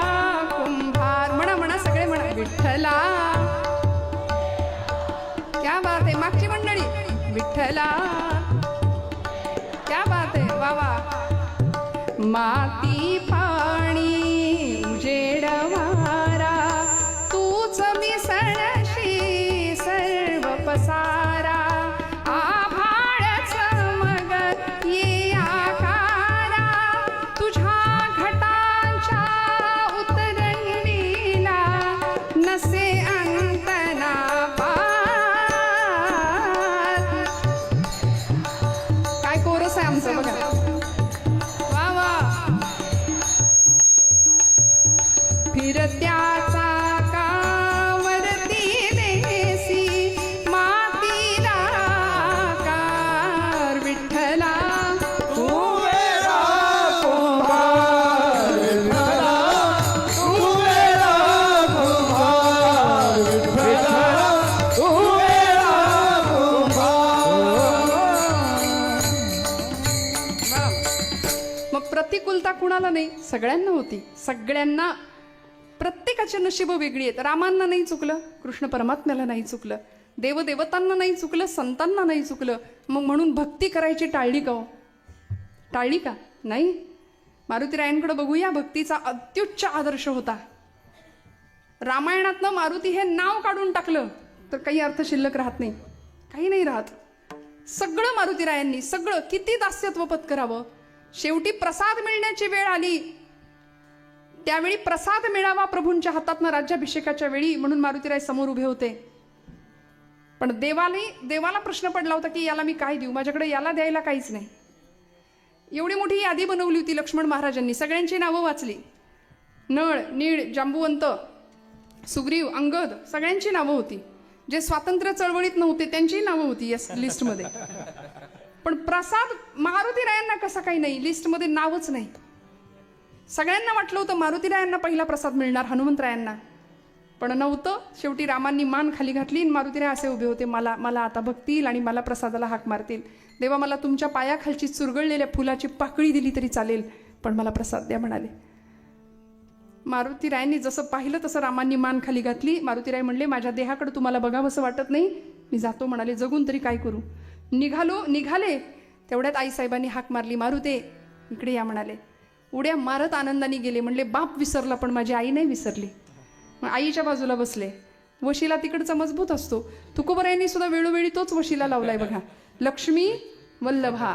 कुंभार. म्हणा म्हणा सगळे म्हणा विठ्ठला. क्या बात आहे मागची मंडळी. विठ्ठला क्या बात आहे. वा वा. माती पाणी उजेड वारा, तूच मिसळशी सर्व पसारा. आभाळच मग ये आकारा, तुझ्या घटांच्या उतरंडीला नसे अंतना पार. काय कोरस आहे आमचं बघा. फिरत्याचा कावरती देसी, मातीला आकार विठ्ठला. तू वेडा कुंभार विठ्ठला, तू वेडा कुंभार विठ्ठला, तू वेडा कुंभार. मग प्रतिकूलता कुणाला नाही? सगळ्यांना होती. सगळ्यांना प्रत्येकाची नशीब वेगळी आहेत. रामांना नाही चुकलं, कृष्ण परमात्म्याला नाही चुकलं, देवदेवतांना नाही चुकलं, संतांना नाही चुकलं. मग म्हणून भक्ती करायची टाळली का? टाळली का? नाही. मारुतीरायांकडे बघूया. भक्तीचा अत्युच्च आदर्श होता. रामायणातनं मारुती हे नाव काढून टाकलं तर काही अर्थ शिल्लक राहत नाही, काही नाही राहत. सगळं मारुतीरायांनी, सगळं. किती दास्यत्व पत्करावं. शेवटी प्रसाद मिळण्याची वेळ आली. त्यावेळी प्रसाद मिळावा प्रभूंच्या हातातनं राज्याभिषेकाच्या वेळी, म्हणून मारुतीराय समोर उभे होते. पण देवाला प्रश्न पडला होता की याला मी काय देऊ? माझ्याकडे याला द्यायला काहीच नाही. एवढी मोठी यादी बनवली होती लक्ष्मण महाराजांनी. सगळ्यांची नावं वाचली. नळ, नीळ, जांबुवंत, सुग्रीव, अंगद, सगळ्यांची नावं होती. जे स्वातंत्र्य चळवळीत नव्हते त्यांची नावं होती या लिस्टमध्ये. पण प्रसाद मारुतीरायांना कसा काही नाही, लिस्टमध्ये नावच नाही. सगळ्यांना वाटलं होतं मारुतीरायांना पहिला प्रसाद मिळणार, हनुमंतरायांना, पण नव्हतं. शेवटी रामांनी मान खाली घातली आणि मारुतीराय असे उभे होते. मला आता बघतील आणि मला प्रसादाला हाक मारतील. देवा, मला तुमच्या पायाखालची चुरगळलेल्या फुलाची पाकळी दिली तरी चालेल, पण मला प्रसाद द्या म्हणाले. मारुतीरायांनी जसं पाहिलं तसं रामांनी मान खाली घातली. मारुतीराय म्हणले, माझ्या देहाकडे तुम्हाला बघावंसं वाटत नाही, मी जातो म्हणाले. जगून तरी काय करू? निघाले. तेवढ्यात आईसाहेबांनी हाक मारली, मारुते इकडे या म्हणाले. उड्या मारत आनंदाने गेले. म्हणले, बाप विसरला पण माझी आई नाही विसरली. मग आईच्या बाजूला बसले. वशिला तिकडचा मजबूत असतो. तुकोबरायांनी सुद्धा वेळोवेळी तोच वशिला लावलाय बघा. लक्ष्मी वल्लभा.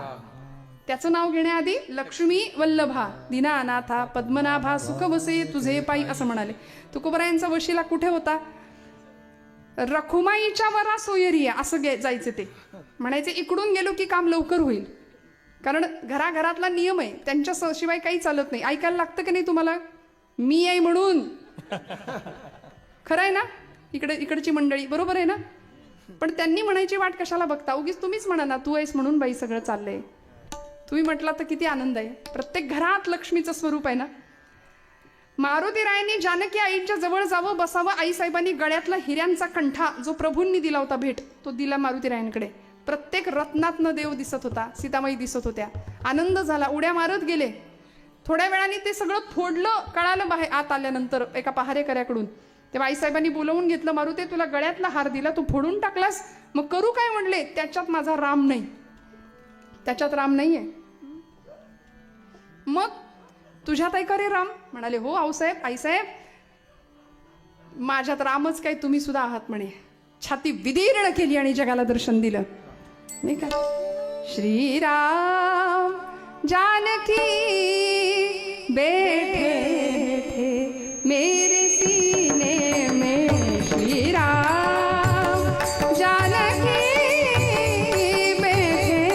त्याचं नाव घेण्याआधी लक्ष्मी वल्लभा, दीनानाथा पद्मनाभा, सुख वसे तुझे पायी असं म्हणाले. तुकोबरायांचा वशिला कुठे होता? रखुमाईच्या वरा सोयरिया असं जायचे. ते म्हणायचे इकडून गेलो की काम लवकर होईल, कारण घराघरातला नियम आहे, त्यांच्या शिवाय काही चालत नाही. ऐकायला लागतं की नाही तुम्हाला? मी आहे म्हणून. खरं आहे ना? इकडची मंडळी बरोबर आहे ना? पण त्यांनी म्हणायची वाट कशाला बघता? उगीच तुम्हीच म्हणा ना, तू आहेस म्हणून बाई सगळं चाललंय. तुम्ही म्हटला तर किती आनंद आहे. प्रत्येक घरात लक्ष्मीचं स्वरूप आहे ना. मारुतीरायांनी जानकी आईच्या जवळ जावं, बसावं. आईसाहेबांनी गळ्यातला हिऱ्यांचा कंठा जो प्रभूंनी दिला होता भेट, तो दिला मारुतीरायांकडे. प्रत्येक रत्नातनं देव दिसत होता, सीतामाई दिसत होत्या. आनंद झाला. उड्या मारत गेले. थोड्या वेळाने ते सगळं फोडलं, कळालं बाहेर आत आल्यानंतर एका पहारेकऱ्याकडून. तेव्हा आईसाहेबांनी बोलवून घेतलं, मारुते तुला गळ्यातला हार दिला, तू फोडून टाकलास, मग करू काय? म्हणले, त्याच्यात माझा राम नाही, त्याच्यात राम नाहीये. मग तुझ्यात आहे का रे राम? म्हणाले, हो आऊसाहेब, आईसाहेब, माझ्यात रामच काय, तुम्ही सुद्धा आहात म्हणे. छाती विदीर्ण केली आणि जगाला दर्शन दिलं नाही का. श्रीराम जानकी बैठे थे मेरे सीने में, श्रीराम जानकी बैठे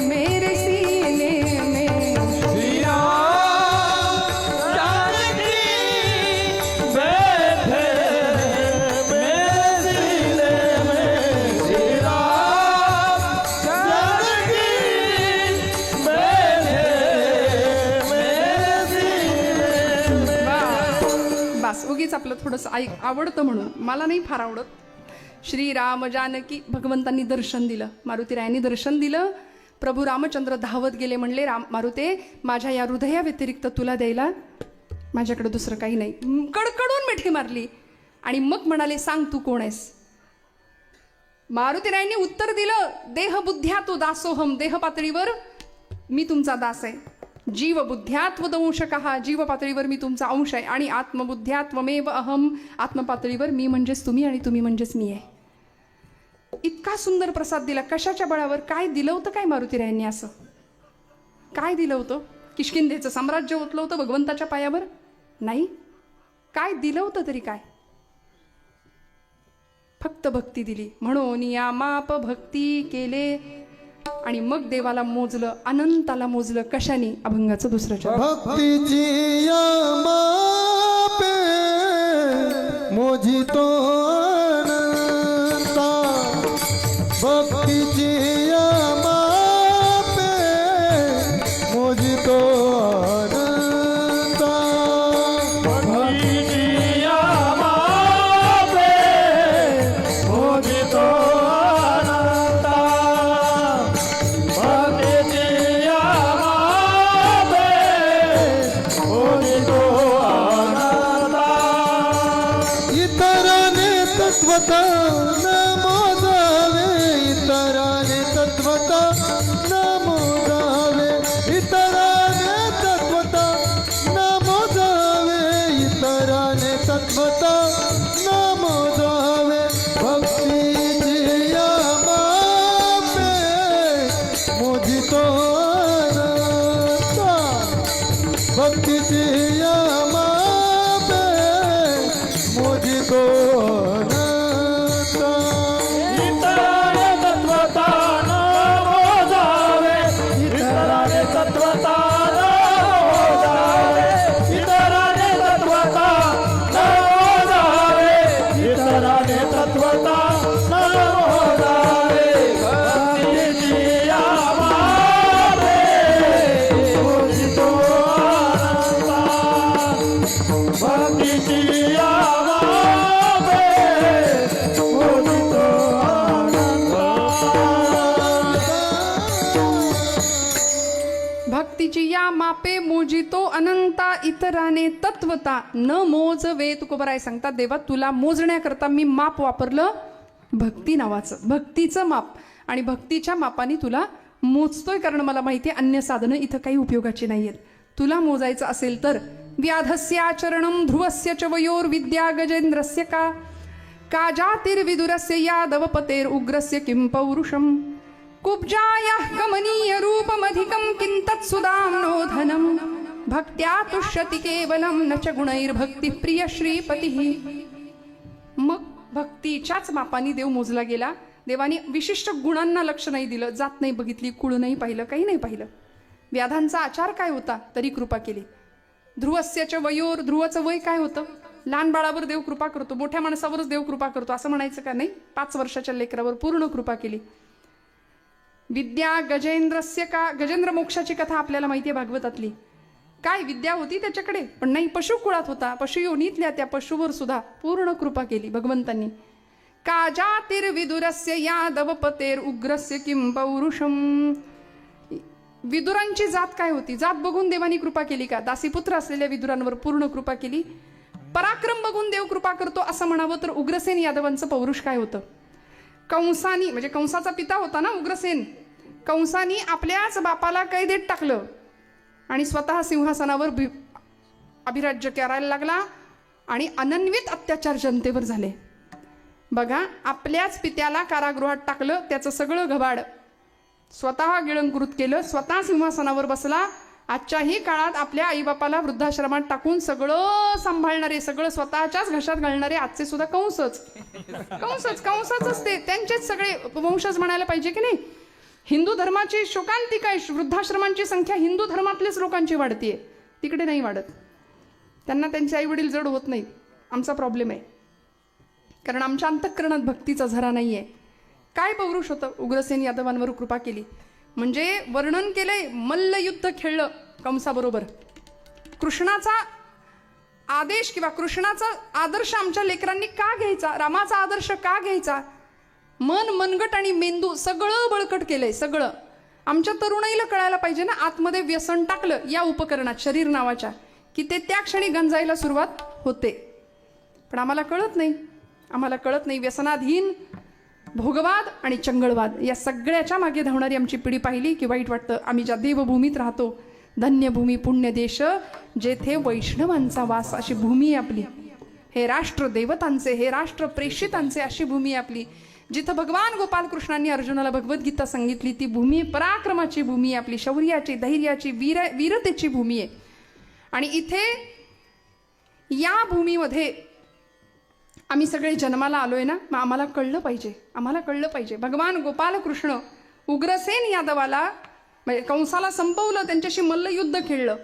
मेरे सीने में. श्री राम जानकी बैठे मेरे सीने में, श्री राम जानकी बैठे मेरे सीने में. बस उगीच आपलं थोडंसं आवडतं म्हणून, मला नाही फार आवडत. श्रीराम जानकी, भगवंतांनी दर्शन दिलं, मारुतीरायांनी दर्शन दिलं. प्रभू रामचंद्र धावत गेले, म्हणले मारुते माझ्या या हृदया व्यतिरिक्त तुला द्यायला माझ्याकडे दुसरं काही नाही. कडकडून मिठी मारली आणि मग म्हणाले सांग तू कोण आहेस. मारुतीरायांनी उत्तर दिलं, देहबुद्ध्या तो दासोहम, देह पातळीवर मी तुमचा दास आहे. जीव बुद्ध्यात्वदंशकः, जीव पातळीवर मी तुमचा अंश आहे. आणि आत्मबुद्ध्यात्वमेव अहम, आत्मपातळीवर मी म्हणजेच तुम्ही आणि तुम्ही म्हणजेच मी आहे. इतका सुंदर प्रसाद दिला. कशाच्या बळावर? काय दिलं होतं काय मारुतीरायांनी? असं काय दिलं होतं? किष्किंधेचं साम्राज्य ओतलं होतं भगवंताच्या पायावर? नाही. काय दिलं होतं तरी काय? फक्त भक्ती दिली. म्हणून या माप भक्ती केले आणि मग देवाला मोजलं, अनंताला मोजलं. कशाने? अभंगाचं दुसरं चरण. भक्तीची या मापे मोजितो अनंता, भक्तीची या मापे मोजितो अनंता. भक्तीची या मापे मोजितो अनंता, भक्तीची या मापे मोजितो अनंता. इतराने तत्वता न मोजावे, इतराने तत्वता न मोजावे, इतराने तत्वता न मोजावे, इतराने तत्वता न मोजावे. भक्तीची या मापे मोजितो अनंता, भक्तीची या मापे मोजितो अनंता. इतराने तत्वता न मोजावे, इतराने तत्वता न मोजावे, इतराने तत्वता न मोजावे, इतराने तत्वता न मोजावे. भक्तीची या मापे मोजितो अनंता, भक्तीची या मापे मोजितो भक्तीची या मापे मोजितो अनंता, इतराने तत्वता न मोजवे. तुकोबराय सांगतात, देवा तुला मोजण्याकरता मी माप वापरलं, भक्ती नावाचं, भक्तीचं माप. आणि भक्तीच्या मापाने तुला मोजतोय, कारण मला माहिती आहे अन्य साधनं इथं काही उपयोगाची नाहीयेत. तुला मोजायचं असेल तर व्याधस्याचरणं ध्रुवस्य च वयोर विद्या गजेंद्रस्य का जातिर्विदुरस्य यादवपतेर उग्रस्य किं पौरुषम. कुब्जायाः कमनीय रूपमधिकं किं तत्सुदाम्नो धनं, भक्त्या तुष्यति केवलं न च गुणैर्भक्तिः प्रिय श्रीपतिः. मग भक्तीच्याच मापाने देव मोजला गेला. देवाने विशिष्ट गुणांना लक्ष नाही दिलं, जात नाही बघितली, कुळ नाही पाहिलं, काही नाही पाहिलं. व्याधांचा आचार काय होता तरी कृपा केली. ध्रुवस्यच्या वयोर, ध्रुवाचं वय काय होतं? लहान बाळावर देव कृपा करतो, मोठ्या माणसावरच देव कृपा करतो असं म्हणायचं का? नाही. 5 वर्षाच्या लेकरावर पूर्ण कृपा केली. विद्या गजेंद्रस्य का, गजेंद्र मोक्षाची कथा आपल्याला माहिती आहे भागवतातली. काय विद्या होती त्याच्याकडे, पण नाही, पशुकुळात होता, पशुयोनीतल्या त्या पशुवर सुद्धा पूर्ण कृपा केली भगवंतांनी. का जातिर्विदुरस्य यादवपतेर उग्रस्य किं पौरुषम. विदुरांची जात काय होती? जात बघून देवानी कृपा केली का? दासीपुत्र असलेल्या विदुरांवर पूर्ण कृपा केली. पराक्रम बघून देव कृपा करतो असं म्हणावं तर उग्रसेन यादवांचं पौरुष काय होतं? कंसानी, म्हणजे कंसाचा पिता होता ना उग्रसेन, कंसानी आपल्याच बापाला कैदेत टाकलं आणि स्वतः सिंहासनावर अभिराज्य करायला लागला आणि अनन्वित अत्याचार जनतेवर झाले. बघा, आपल्याच पित्याला कारागृहात टाकलं, त्याचं सगळं घबाड स्वतः गिळंकृत केलं, स्वतः सिंहासनावर बसला. आजच्याही काळात आपल्या आईबापाला वृद्धाश्रमात टाकून सगळं सांभाळणारे, सगळं स्वतःच्याच घशात घालणारे आजचे सुद्धा कंसच ते त्यांचेच सगळे वंशज म्हणायला पाहिजे की नाही. हिंदू धर्माची शोकांतिका आहे. वृद्धाश्रमांची संख्या हिंदू धर्मातलेच लोकांची वाढतीये, तिकडे नाही वाढत. त्यांना त्यांचे आई वडील जड होत नाहीत. आमचा प्रॉब्लेम आहे, कारण आमच्या अंतःकरणात भक्तीचा झरा नाहीये. काय पौरुष होतं. उग्रसेन यादवांवर कृपा केली म्हणजे वर्णन केलंय, मल्लयुद्ध खेळलं कंसाबरोबर. कृष्णाचा आदेश किंवा कृष्णाचा आदर्श आमच्या लेकरांनी का घ्यायचा, रामाचा आदर्श का घ्यायचा. मनगट आणि मेंदू सगळं बळकट केलंय. सगळं आमच्या तरुणाईला कळायला पाहिजे ना. आतमध्ये व्यसन टाकलं या उपकरणात, शरीर नावाच्या, की ते त्या क्षणी गंजायला सुरुवात होते. पण आम्हाला कळत नाही. व्यसनाधीन, भोगवाद आणि चंगळवाद या सगळ्याच्या मागे धावणारी आमची पिढी पाहिली की वाईट वाटतं. आम्ही ज्या देवभूमीत राहतो, धन्यभूमी पुण्य देश जेथे वैष्णवांचा वास, अशी भूमी आहे आपली. हे राष्ट्र देवतांचे, हे राष्ट्र प्रेषितांचे अशी भूमी आहे आपली. जिथं भगवान गोपालकृष्णांनी अर्जुनाला भगवद्गीता सांगितली ती भूमी पराक्रमाची भूमी आहे आपली, शौर्याची, धैर्याची, वीरतेची भूमी आहे. आणि इथे या भूमीमध्ये आम्ही सगळे जन्माला आलोय ना, मग आम्हाला कळलं पाहिजे. भगवान गोपालकृष्ण उग्रसेन यादवाला म्हणजे कंसाला संपवलं, त्यांच्याशी मल्लयुद्ध खेळलं,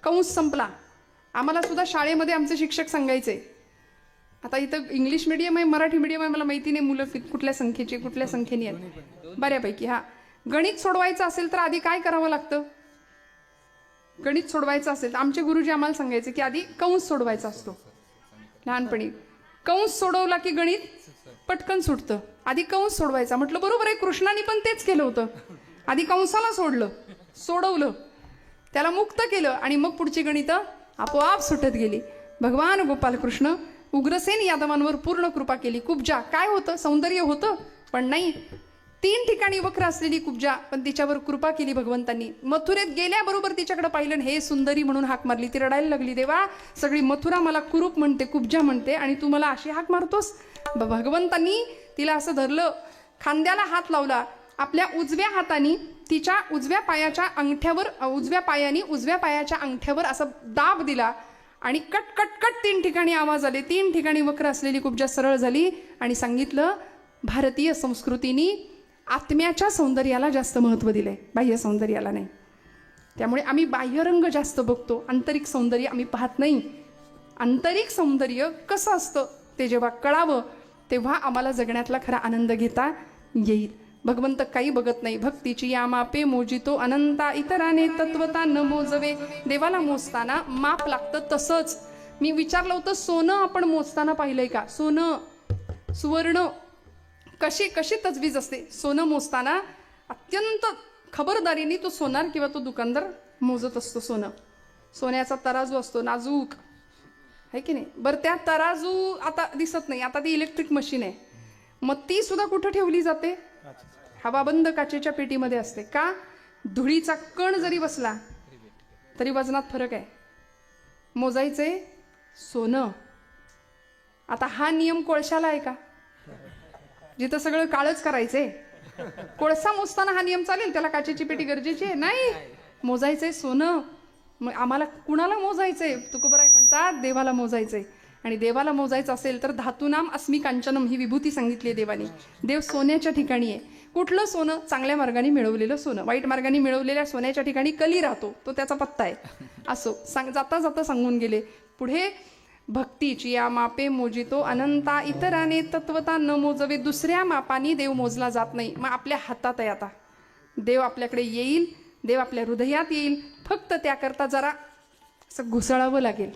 कंस संपला. आम्हाला सुद्धा शाळेमध्ये आमचे शिक्षक सांगायचे, आता इथं इंग्लिश मिडियम आहे, मराठी मिडियम आहे, मला माहिती नाही मुलं कुठल्या संख्येने आहेत बऱ्यापैकी. हा, गणित सोडवायचं असेल तर आधी काय करावं लागतं. गणित सोडवायचं असेल तर आमचे गुरुजी आम्हाला सांगायचे की आधी कंस सोडवायचा असतो. लहानपणी कंस सोडवला की गणित पटकन सुटतं. आधी कंस सोडवायचा. म्हटलं बरोबर आहे, कृष्णाने पण तेच केलं होतं. आधी कंसाला सोडवलं, त्याला मुक्त केलं आणि मग पुढची गणितं आपोआप सुटत गेली. भगवान गोपालकृष्ण उग्रसेन यादवांवर पूर्ण कृपा केली. कुब्जा काय होतं, सौंदर्य होतं, पण नाही. 3 ठिकाणी वक्र असलेली कुब्जा, पण तिच्यावर कृपा केली भगवंतांनी. मथुरेत गेल्याबरोबर तिच्याकडे पाहिलं, हे सुंदरी म्हणून हाक मारली. ती रडायला लागली, देवा सगळी मथुरा मला कुरूप म्हणते, कुब्जा म्हणते, आणि तू मला अशी हाक मारतोस. भगवंतांनी तिला असं धरलं, खांद्याला हात लावला, आपल्या उजव्या हाताने तिच्या उजव्या पायाच्या अंगठ्यावर असं दाब दिला आणि कट कट कट 3 ठिकाणी आवाज आले. 3 ठिकाणी वक्र असलेली कुब्जा सरळ झाली आणि सांगितलं, भारतीय संस्कृतीने आत्म्याच्या सौंदर्याला जास्त महत्त्व दिलंय, बाह्य सौंदर्याला नाही. त्यामुळे आम्ही बाह्यरंग जास्त बघतो, आंतरिक सौंदर्य आम्ही पाहत नाही. आंतरिक सौंदर्य कसं असतं ते जेव्हा कळावं तेव्हा आम्हाला जगण्यातला खरा आनंद घेता येईल. भगवंत काही बघत नाही. भक्तीची या मापे मोजितो अनंता, इतराने तत्वता न मोजवे. देवाला मोजताना माप लागतं. तसंच मी विचारलं होतं, सोनं आपण मोजताना पाहिलंय का. सोनं, सुवर्ण कशी तजवीज असते. सोनं मोजताना अत्यंत खबरदारीने तो सोनार किंवा तो दुकानदार मोजत असतो. सोन्याचा तराजू असतो, नाजूक आहे की नाही. बरं, त्या तराजू आता दिसत नाही, आता ती इलेक्ट्रिक मशीन आहे. मग ती सुद्धा कुठं ठेवली जाते, हवाबंद काचेच्या पेटीमध्ये असते. का, धुळीचा कण जरी बसला तरी वजनात फरक आहे. मोजायचे सोनं. आता हा नियम कोळशाला आहे का, जिथं सगळं काळच करायचंय. कोळसा मोजताना हा नियम चालेल, त्याला काचेची पेटी गरजेची आहे नाही. मोजायचंय सोनं. मग आम्हाला कुणाला मोजायचंय, तुकोबराय म्हणतात देवाला मोजायचंय. आणि देवाला मोजायचं असेल तर धातूनाम अस्मी कांचनम ही विभूती सांगितली आहे देवानी. देव सोन्याच्या ठिकाणी आहे. कुठलं सोनं, चांगल्या मार्गाने मिळवलेलं सोनं. वाईट मार्गाने मिळवलेल्या सोन्याच्या ठिकाणी कली राहतो, तो त्याचा पत्ता आहे. असो जाता जाता सांगून गेले. पुढे भक्तीची या मापे मोजितो अनंता, इतराने तत्वता न मोजवे. दुसऱ्या मापाने देव मोजला जात नाही. मग आपल्या हातात आहे. आता देव आपल्याकडे येईल, देव आपल्या हृदयात येईल. फक्त त्याकरता जरा असं घुसळावं लागेल.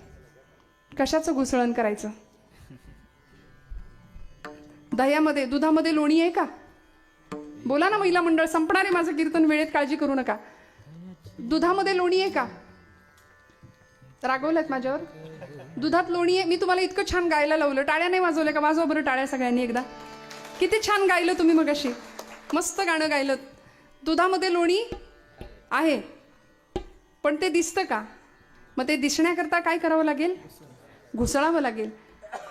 कशाचं घुसळण करायचं. दह्यामध्ये, दुधामध्ये लोणी आहे का, बोला ना महिला मंडळ. संपणार आहे माझं कीर्तन वेळेत, काळजी करू नका. दुधामध्ये लोणी आहे का, रागवल्यात माझ्यावर. दुधात लोणी आहे. मी तुम्हाला इतकं छान गायला लावलं, टाळ्या नाही वाजवल्या का. वाजवा बरं टाळ्या सगळ्यांनी एकदा. किती छान गायलं तुम्ही मगाशी, मस्त गाणं गायलं. दुधामध्ये लोणी आहे, पण ते दिसतं का. मग ते दिसण्याकरता काय करावं लागेल, घुसळावं लागेल.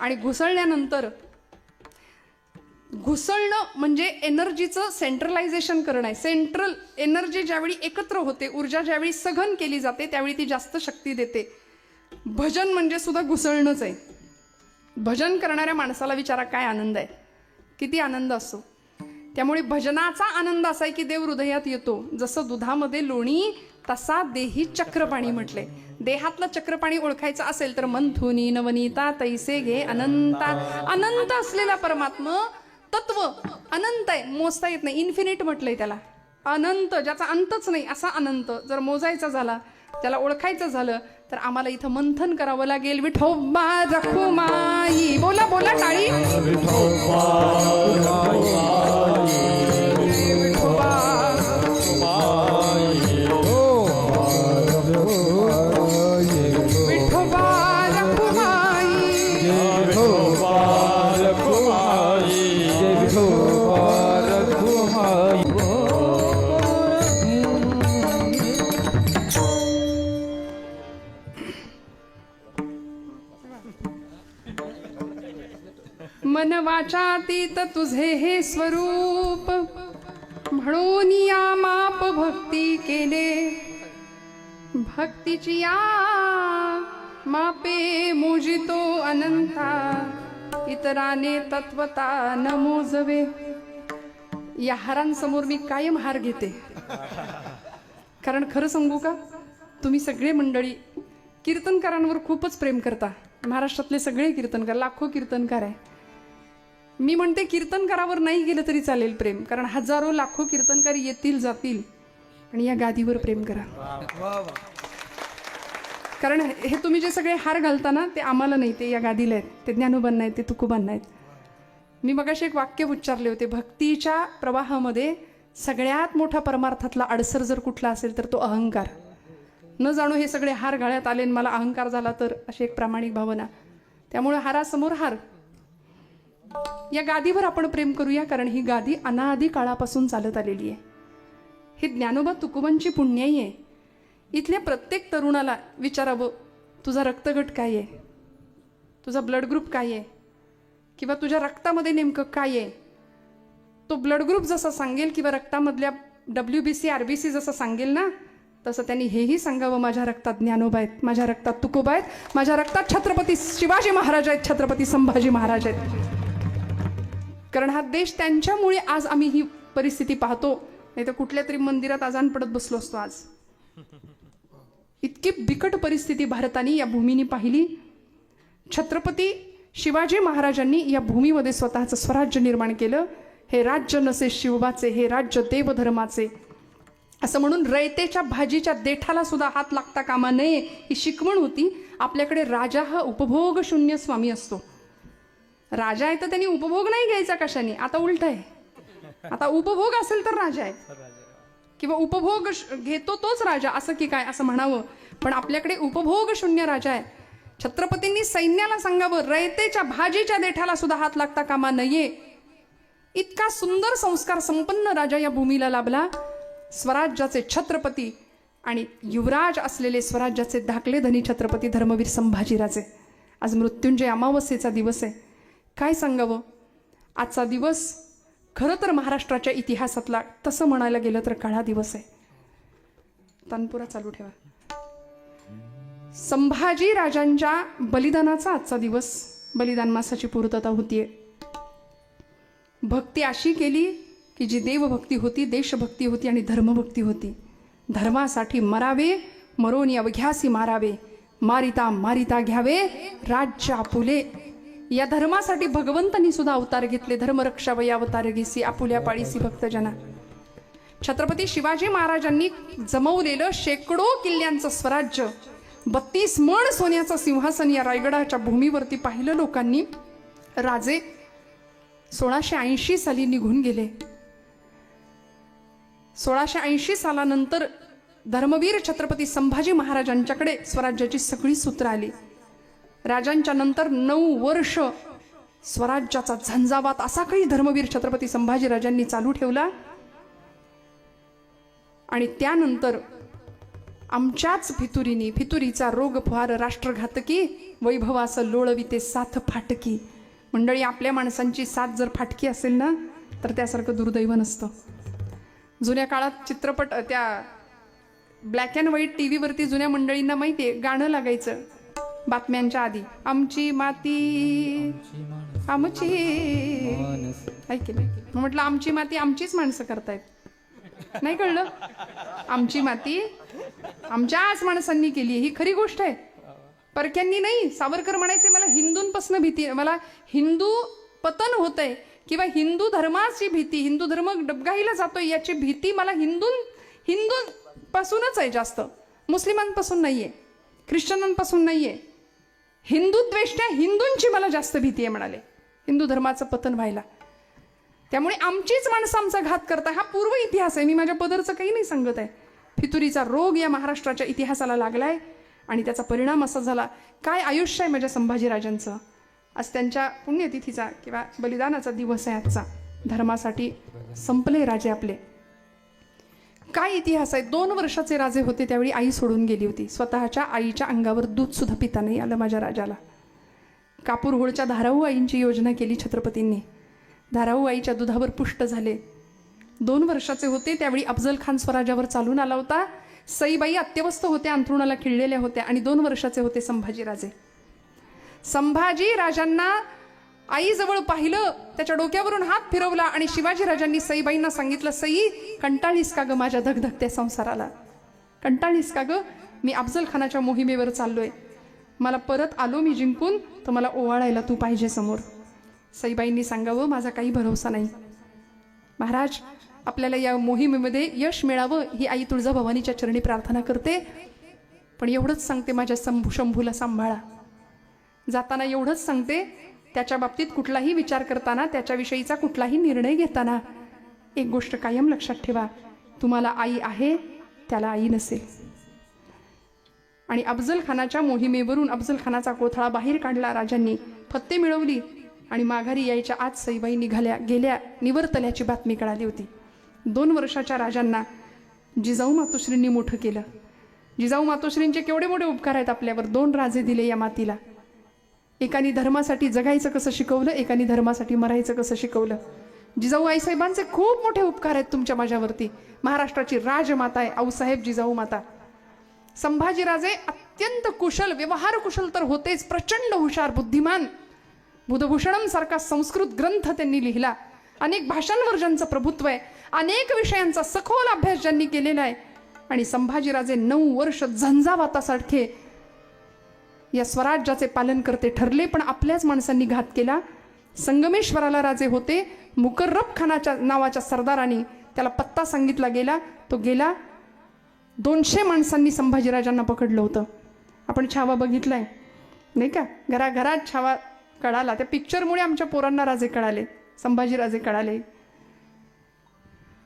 आणि घुसळल्यानंतर घुसळणं म्हणजे एनर्जीचं सेंट्रलायझेशन करणं आहे. सेंट्रल एनर्जी ज्यावेळी एकत्र होते, ऊर्जा ज्यावेळी सघन केली जाते, त्यावेळी ती जास्त शक्ती देते. भजन म्हणजे सुद्धा घुसळणंच आहे. भजन करणाऱ्या माणसाला विचारा काय आनंद आहे, किती आनंद असतो. त्यामुळे भजनाचा आनंद असा आहे की देव हृदयात येतो. जसं दुधामध्ये लोणी तसा देही चक्रपाणी म्हटले. देहातलं चक्रपाणी ओळखायचं असेल तर मंथुनी नवनीता तैसे घे अनंता. अनंत असलेला परमात्मा तत्व अनंत आहे, मोजता येत नाही. इन्फिनिट म्हटलंय त्याला. अनंत ज्याचा अंतच नाही असा अनंत जर मोजायचा झाला, त्याला ओळखायचं झालं तर आम्हाला इथं मंथन करावं लागेल. विठोबा रखुमाई. बोला बोला टाळी. विठोबा मन वाचातीत तुझे हे स्वरूप, म्हणून या माप भक्ती केले. भक्तीची या मापे मोजितो अनंता, इतराने तत्वता न मोजवे. या हारांसमोर मी कायम हार घेते. कारण खरं सांगू का, तुम्ही सगळे मंडळी कीर्तनकारांवर खूपच प्रेम करता. महाराष्ट्रातले सगळे कीर्तनकार, लाखो कीर्तनकार आहे. मी म्हणते कीर्तनकारावर नाही गेलं तरी चालेल प्रेम, कारण हजारो लाखो कीर्तनकार येतील जातील, आणि या गादीवर प्रेम करा. कारण हे तुम्ही जे सगळे हार घालता ना, ते आम्हाला नाही, ते या गादीला आहेत. ते ज्ञानोबांना आहेत, ते तुकोबांना आहेत. मी मगाशी एक वाक्य उच्चारले होते, भक्तीच्या प्रवाहामध्ये सगळ्यात मोठा परमार्थातला अडसर जर कुठला असेल तर तो अहंकार. न जाणू हे सगळे हार गळ्यात आले आणि मला अहंकार झाला तर, अशी एक प्रामाणिक भावना. त्यामुळे हारासमोर हार. या गादीवर आपण प्रेम करूया, कारण ही गादी अनादी काळापासून चालत आलेली आहे. ही ज्ञानोबा तुकोबांची पुण्याई आहे. इथल्या प्रत्येक तरुणाला विचारावं, तुझा रक्तगट काय आहे, तुझा ब्लड ग्रुप काय आहे, किंवा तुझ्या रक्तामध्ये नेमकं काय आहे. तो ब्लड ग्रुप जसा सांगेल किंवा रक्तामधल्या WBC RBC जसं सांगेल ना, तसं त्यांनी हेही सांगावं, माझ्या रक्तात ज्ञानोबा आहेत, माझ्या रक्तात तुकोबा आहेत, माझ्या रक्तात छत्रपती शिवाजी महाराज आहेत, छत्रपती संभाजी महाराज आहेत. कारण हा देश त्यांच्यामुळे आज आम्ही ही परिस्थिती पाहतो. नाही तर कुठल्या तरी मंदिरात आजान पडत बसलो असतो आज. इतकी बिकट परिस्थिती भारताने या भूमीने पाहिली. छत्रपती शिवाजी महाराजांनी या भूमीमध्ये स्वतःचं स्वराज्य निर्माण केलं. हे राज्य नसे शिवबाचे, हे राज्य देवधर्माचे, असं म्हणून रयतेच्या भाजीच्या देठाला सुद्धा हात लागता कामा नये, ही शिकवण होती. आपल्याकडे राजा हा उपभोग शून्य स्वामी असतो. राजा आहे तर त्यांनी उपभोग नाही घ्यायचा कशाने. आता उलट आहे, आता उपभोग असेल तर राजा आहे, किंवा उपभोग घेतो तोच राजा, असं की काय असं म्हणावं. पण आपल्याकडे उपभोग शून्य राजा आहे. छत्रपतींनी सैन्याला सांगावं, रयतेच्या भाजीच्या देठाला सुद्धा हात लागता कामा नये. इतका सुंदर संस्कार संपन्न राजा या भूमीला लाभला. स्वराज्याचे छत्रपती आणि युवराज असलेले स्वराज्याचे धाकले धनी छत्रपती धर्मवीर संभाजीराजे. आज मृत्युंजय अमावस्येचा दिवस आहे. काय सांगावं, आजचा दिवस खरं तर महाराष्ट्राच्या इतिहासातला तसं म्हणायला गेलं तर काळा दिवस आहे. तानपुरा चालू ठेवा. संभाजी राजांच्या बलिदानाचा आजचा दिवस, बलिदान मासाची पूर्तता होतीये. भक्ती अशी केली की जी देवभक्ती होती, देशभक्ती होती आणि धर्मभक्ती होती. धर्मासाठी मरावे, मरोनी अवघ्यासी मारावे, मारिता मारिता घ्यावे राज्य आपुले. या धर्मासाठी भगवंतांनी सुद्धा अवतार घेतले. धर्मरक्षावय अवतार घेसी, आपुल्या पाळीसी भक्तजना. छत्रपती शिवाजी महाराजांनी जमवलेलं शेकडो किल्ल्यांचं स्वराज्य, 32 मण सोन्याचं सिंहासन या रायगडाच्या भूमीवरती पाहिलं लोकांनी. राजे 1680 साली निघून गेले. 1680 सालानंतर धर्मवीर छत्रपती संभाजी महाराजांच्याकडे स्वराज्याची सगळी सूत्र आली. राजांच्या नंतर 9 वर्ष स्वराज्याचा झंझावात असा काही धर्मवीर छत्रपती संभाजीराजांनी चालू ठेवला. आणि त्यानंतर आमच्याच फितुरीचा रोग फार राष्ट्रघातकी, वैभवास लोळविते साथ फाटकी. मंडळी, आपल्या माणसांची साथ जर फाटकी असेल ना तर त्यासारखं दुर्दैव नसतं. जुन्या काळात चित्रपट, त्या ब्लॅक अँड व्हाईट टी व्हीवरती जुन्या मंडळींना माहिती आहे गाणं लागायचं बातम्यांच्या आधी, आमची माती आमची, ऐकलं म्हटलं आमची माती आमचीच माणसं करतायत, नाही कळलं? आमची माती आमच्याच माणसांनी केली, ही खरी गोष्ट आहे, परक्यांनी नाही. सावरकर म्हणायचे मला हिंदूंपासून भीती, मला हिंदू पतन होतंय किंवा हिंदू धर्माची भीती, हिंदू धर्म डबघाईला जातोय याची भीती मला हिंदूंपासूनच आहे, जास्त मुस्लिमांपासून नाहीये, ख्रिश्चनांपासून नाहीये. हिंदुत्वेष्ट हिंदूंची मला जास्त भीती आहे म्हणाले, हिंदू धर्माचं पतन व्हायला. त्यामुळे आमचीच माणसं आमचा घात करताय, हा पूर्व इतिहास आहे. मी माझ्या पदरचं काही नाही सांगत आहे. फितुरीचा रोग या महाराष्ट्राच्या इतिहासाला लागलाय आणि त्याचा परिणाम असा झाला. काय आयुष्य आहे माझ्या संभाजीराजांचं. आज त्यांच्या पुण्यतिथीचा किंवा बलिदानाचा दिवस आहे आजचा. धर्मासाठी संपले राजे आपले. काय इतिहास आहे. 2 वर्षाचे राजे होते त्यावेळी आई सोडून गेली होती. स्वतःच्या आईच्या अंगावर दूध सुद्धा पिता नाही आलं माझ्या राजाला. कापूर होळच्या धाराऊ आईंची योजना केली छत्रपतींनी. धाराऊ आईच्या दुधावर पुष्ट झाले. 2 वर्षाचे होते त्यावेळी अफजल खान स्वराज्यावर चालून आला होता. सईबाई अत्यवस्थ होत्या, अंथरुणाला खिळलेल्या होत्या आणि 2 वर्षाचे होते संभाजीराजे. संभाजी राजांना आईजवळ पाहिलं, त्याच्या डोक्यावरून हात फिरवला आणि शिवाजी राजांनी सईबाईंना सांगितलं, सई कंटाळीस का ग माझ्या धगधगत्या संसाराला, कंटाळीस का ग, मी अफजल खानाच्या मोहिमेवर चाललोय, मला परत आलो मी जिंकून तर मला ओवाळायला तू पाहिजे समोर. सईबाईंनी सांगावं माझा काही भरोसा नाही महाराज, आपल्याला या मोहिमेमध्ये यश मिळावं ही आई तुळजाभवानीच्या चरणी प्रार्थना करते. पण एवढंच सांगते माझ्या शंभूला सांभाळा. जाताना एवढंच सांगते, त्याच्या बाबतीत कुठलाही विचार करताना, त्याच्याविषयीचा कुठलाही निर्णय घेताना एक गोष्ट कायम लक्षात ठेवा, तुम्हाला आई आहे त्याला आई नसेल. आणि अफजल खानाच्या मोहिमेवरून अफजल खानाचा कोथळा बाहेर काढला राजांनी, फत्ते मिळवली आणि माघारी यायच्या आज सईबाई निघाल्या गेल्या निवर्तल्याची बातमी कळाली होती. 2 वर्षाच्या राजांना जिजाऊ मातोश्रींनी मोठं केलं. जिजाऊ मातोश्रींचे केवढे मोठे उपकार आहेत आपल्यावर. 2 राजे दिले या मातीला. एकाने धर्मासाठी जगायचं कसं शिकवलं, एकाने धर्मासाठी मरायचं कसं शिकवलं. जिजाऊ आईसाहेबांचे खूप मोठे उपकार आहेत तुमच्या माझ्यावरती. महाराष्ट्राची राजमाता आहे आऊसाहेब जिजाऊ माता. संभाजीराजे अत्यंत कुशल, व्यवहार कुशल तर होतेच, प्रचंड हुशार, बुद्धिमान. बुधभूषणम सारखा संस्कृत ग्रंथ त्यांनी लिहिला. अनेक भाषांवर ज्यांचं प्रभुत्व आहे, अनेक विषयांचा सखोल अभ्यास ज्यांनी केलेला आहे. आणि संभाजीराजे 9 वर्ष झंझावातासारखे या स्वराज्याचे पालन करते ठरले, पण आपल्याच माणसांनी घात केला. संगमेश्वराला राजे होते. मुकर्रब खानाच्या नावाच्या सरदाराने त्याला पत्ता सांगितला गेला, तो गेला. 200 माणसांनी संभाजीराजांना पकडलं होतं. आपण छावा बघितलाय नाही का, घराघरात छावा कळाला. त्या पिक्चरमुळे आमच्या पोरांना राजे कळाले, संभाजीराजे कळाले.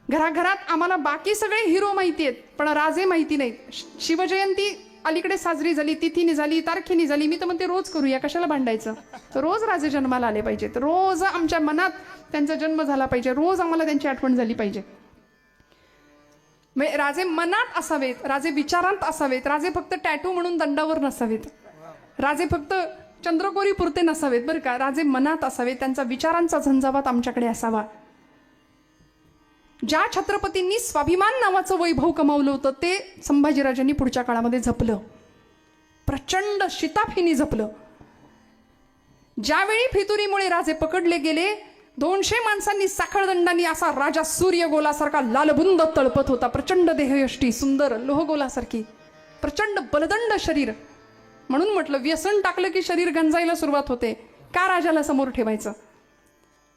घराघरात आम्हाला बाकी सगळे हिरो माहिती आहेत पण राजे माहिती नाहीत. शिवजयंती अलीकडे साजरी झाली, तिथीने झाली, तारखेने झाली. मी तर म्हणते रोज करूया, कशाला भांडायचं. तर रोज राजे जन्माला आले पाहिजेत, रोज आमच्या मनात त्यांचा जन्म झाला पाहिजे, रोज आम्हाला त्यांची आठवण झाली पाहिजे. राजे मनात असावेत, राजे विचारांत असावेत, राजे फक्त टॅटू म्हणून दंडावर नसावेत, राजे फक्त चंद्रकोरी पुरते नसावेत बरं का. राजे मनात असावेत, त्यांचा विचारांचा झंझावात आमच्याकडे असावा. ज्या छत्रपतींनी स्वाभिमान नावाचं वैभव कमावलं होतं ते संभाजीराजांनी पुढच्या काळामध्ये जपलं, प्रचंड शिताफीने जपलं. ज्यावेळी फितुरीमुळे राजे पकडले गेले, 200 माणसांनी साखळदंडांनी असा राजा सूर्यगोलासारखा लालबुंद तळपत होता. प्रचंड देहयष्टी, सुंदर लोहगोलासारखी, प्रचंड बलदंड शरीर. म्हणून म्हटलं व्यसन टाकलं की शरीर गंजायला सुरुवात होते. का राजाला समोर ठेवायचं.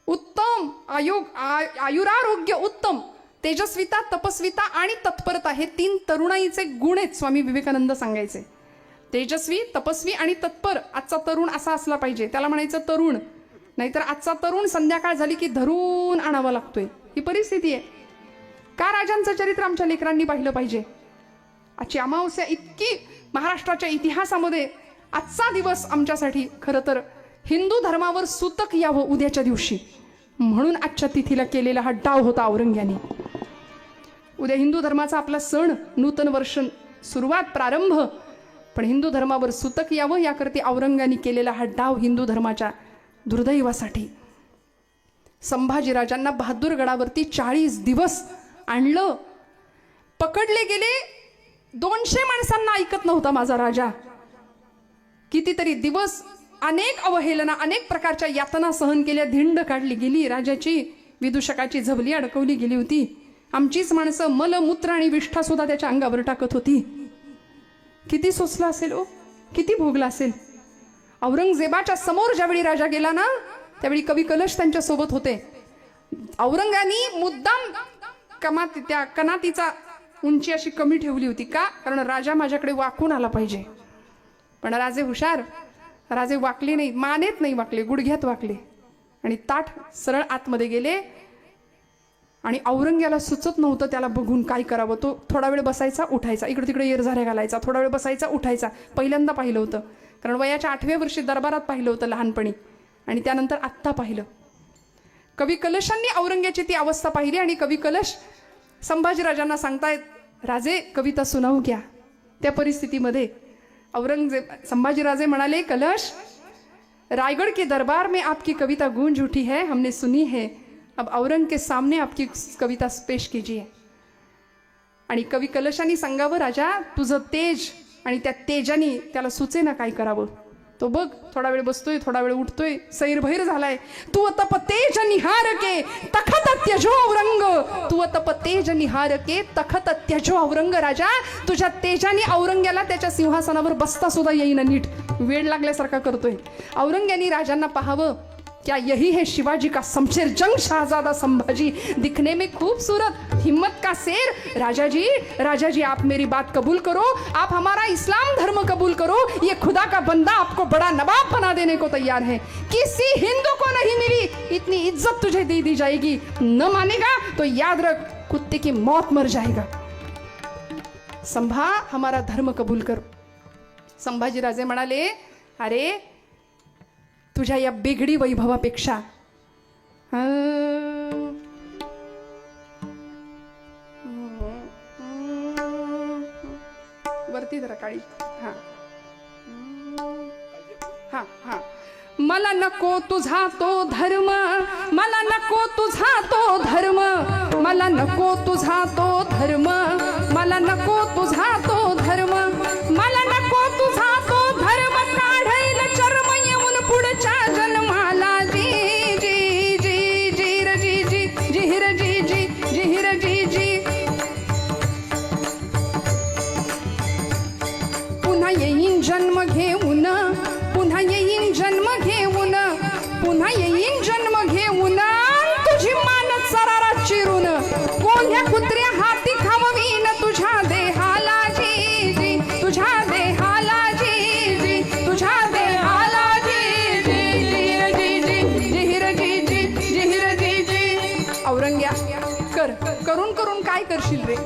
उत्तम आयुरारोग्य उत्तम, तेजस्विता, तपस्विता आणि तत्परता हे 3 तरुणाईचे गुण आहेत. स्वामी विवेकानंद सांगायचे तेजस्वी, तपस्वी आणि तत्पर. आजचा तरुण असा असला पाहिजे, त्याला म्हणायचं तरुण. नाहीतर आजचा तरुण संध्याकाळ झाली की धरून आणावा लागतोय, ही परिस्थिती आहे. का राजांचं चरित्र आमच्या लेकरांनी पाहिलं पाहिजे. आजची अमावस्या इतकी महाराष्ट्राच्या इतिहासामध्ये, आजचा दिवस आमच्यासाठी खरं तर हिंदू धर्मावर सूतक यावं उद्याच्या दिवशी म्हणून आजच्या तिथीला केलेला हा डाव होता औरंग्याने. उद्या हिंदू धर्माचा आपला सण, नूतन वर्ष सुरुवात, प्रारंभ, पण हिंदू धर्मावर सूतक यावं याकरता औरंग्याने केलेला हा डाव हिंदू धर्माच्या दुर्दैवासाठी संभाजीराजांना बहादूरगडावरती 40 दिवस आणलं, पकडले गेले. 200 माणसांना ऐकत नव्हता माझा राजा. कितीतरी दिवस अनेक अवहेलना, अनेक प्रकारच्या यातना सहन केल्या, धिंड काढली गेली राजाची, विदूषकाची झबली अडकवली गेली होती. आमचीच माणसं मलमूत्र आणि विष्ठा सुद्धा त्याच्या अंगावर टाकत होती. किती सोसला असेल ओ, किती भोगला असेल. औरंगजेबाच्या समोर ज्यावेळी राजा गेला ना, त्यावेळी कवी कलश त्यांच्या सोबत होते. औरंगाने मुद्दाम त्या कनातीचा उंची अशी कमी ठेवली होती. का? कारण राजा माझ्याकडे वाकून आला पाहिजे. पण राजे हुशार, राजे वाकले नाही, मानेत नाही वाकले, गुडघ्यात वाकले आणि ताठ सरळ आतमध्ये गेले. आणि औरंग्याला सुचत नव्हतं त्याला बघून काय करावं. तो थोडा वेळ बसायचा, उठायचा, इकडे तिकडे येरझाऱ्या घालायचा, थोडा वेळ बसायचा, उठायचा. पहिल्यांदा पाहिलं होतं, कारण वयाच्या 8व्या वर्षी दरबारात पाहिलं होतं लहानपणी, आणि त्यानंतर आत्ता पाहिलं. कवी कलशांनी औरंग्याची ती अवस्था पाहिली आणि कवी कलश संभाजीराजांना सांगतायत, राजे कविता सुनावू क्या. त्या परिस्थितीमध्ये संभाजीराजे म्हणाले, कलश, रायगढ़ के दरबार में आपकी कविता गूंज उठी है, हमने सुनी है, अब औरंग के सामने आपकी कविता पेश कीजिए. आणि कवी कलशांनी सांगावं, राजा तुझं तेज, आणि त्या तेजाने त्याला सुचे ना काय करावं. तो बघ थोडा वेळ बसतोय, थोडा वेळ उठतोय, सैरभैर झालाय. तू तप तेज निहार के तखत त्यजो औरंग, तू तप तेज निहार के तखत त्यजो औरंग. राजा तुझ्या तेजाने औरंग्याला त्याच्या सिंहासनावर बसता सुद्धा येईना नीट, वेळ लागल्यासारखा करतोय. औरंग्याने राजांना पाहावं, क्या यही है शिवाजी का शमशेर जंग शहजादा संभाजी, दिखने में खूबसूरत, हिम्मत का शेर. राजा जी आप मेरी बात कबूल करो, आप हमारा इस्लाम धर्म कबूल करो. ये खुदा का बंदा आपको बड़ा नवाब बना देने को तैयार है. किसी हिंदू को नहीं मिली इतनी इज्जत तुझे दे दी जाएगी. न मानेगा तो याद रख, कुत्ते की मौत मर जाएगा. संभा हमारा धर्म कबूल करो. संभाजीराजे म्हणाले, अरे तुझ्या या बिगडी वैभवापेक्षा वरती जरा काळी. हा हा हा मला नको तुझा तो धर्म, मला नको तुझा तो धर्म, मला नको तुझा तो धर्म, मला नको तुझा तो धर्म, मला नको तुझा तो धर्म, काढेल चर्म येऊन पुढच्या जन्माला. जी जी जी जी र जी जी जी हिर जी जी जी हिर जी जी. पुन्हा येईन जन्म घेऊन, पुन्हा येईन जन्म घेऊन, पुन्हा येईन जन्म घेऊन, तुझी मान सरारा चिरून, कोण्या कुत्र्या हाती खाववीन तुझ्या देहाला. जी जी तुझ्या देहाला. जी जी तुझ्या देहाला. जी जी जी जी जी हिर जी जी जी हिर जी जी. औरंग्या करून करून काय करशील रे.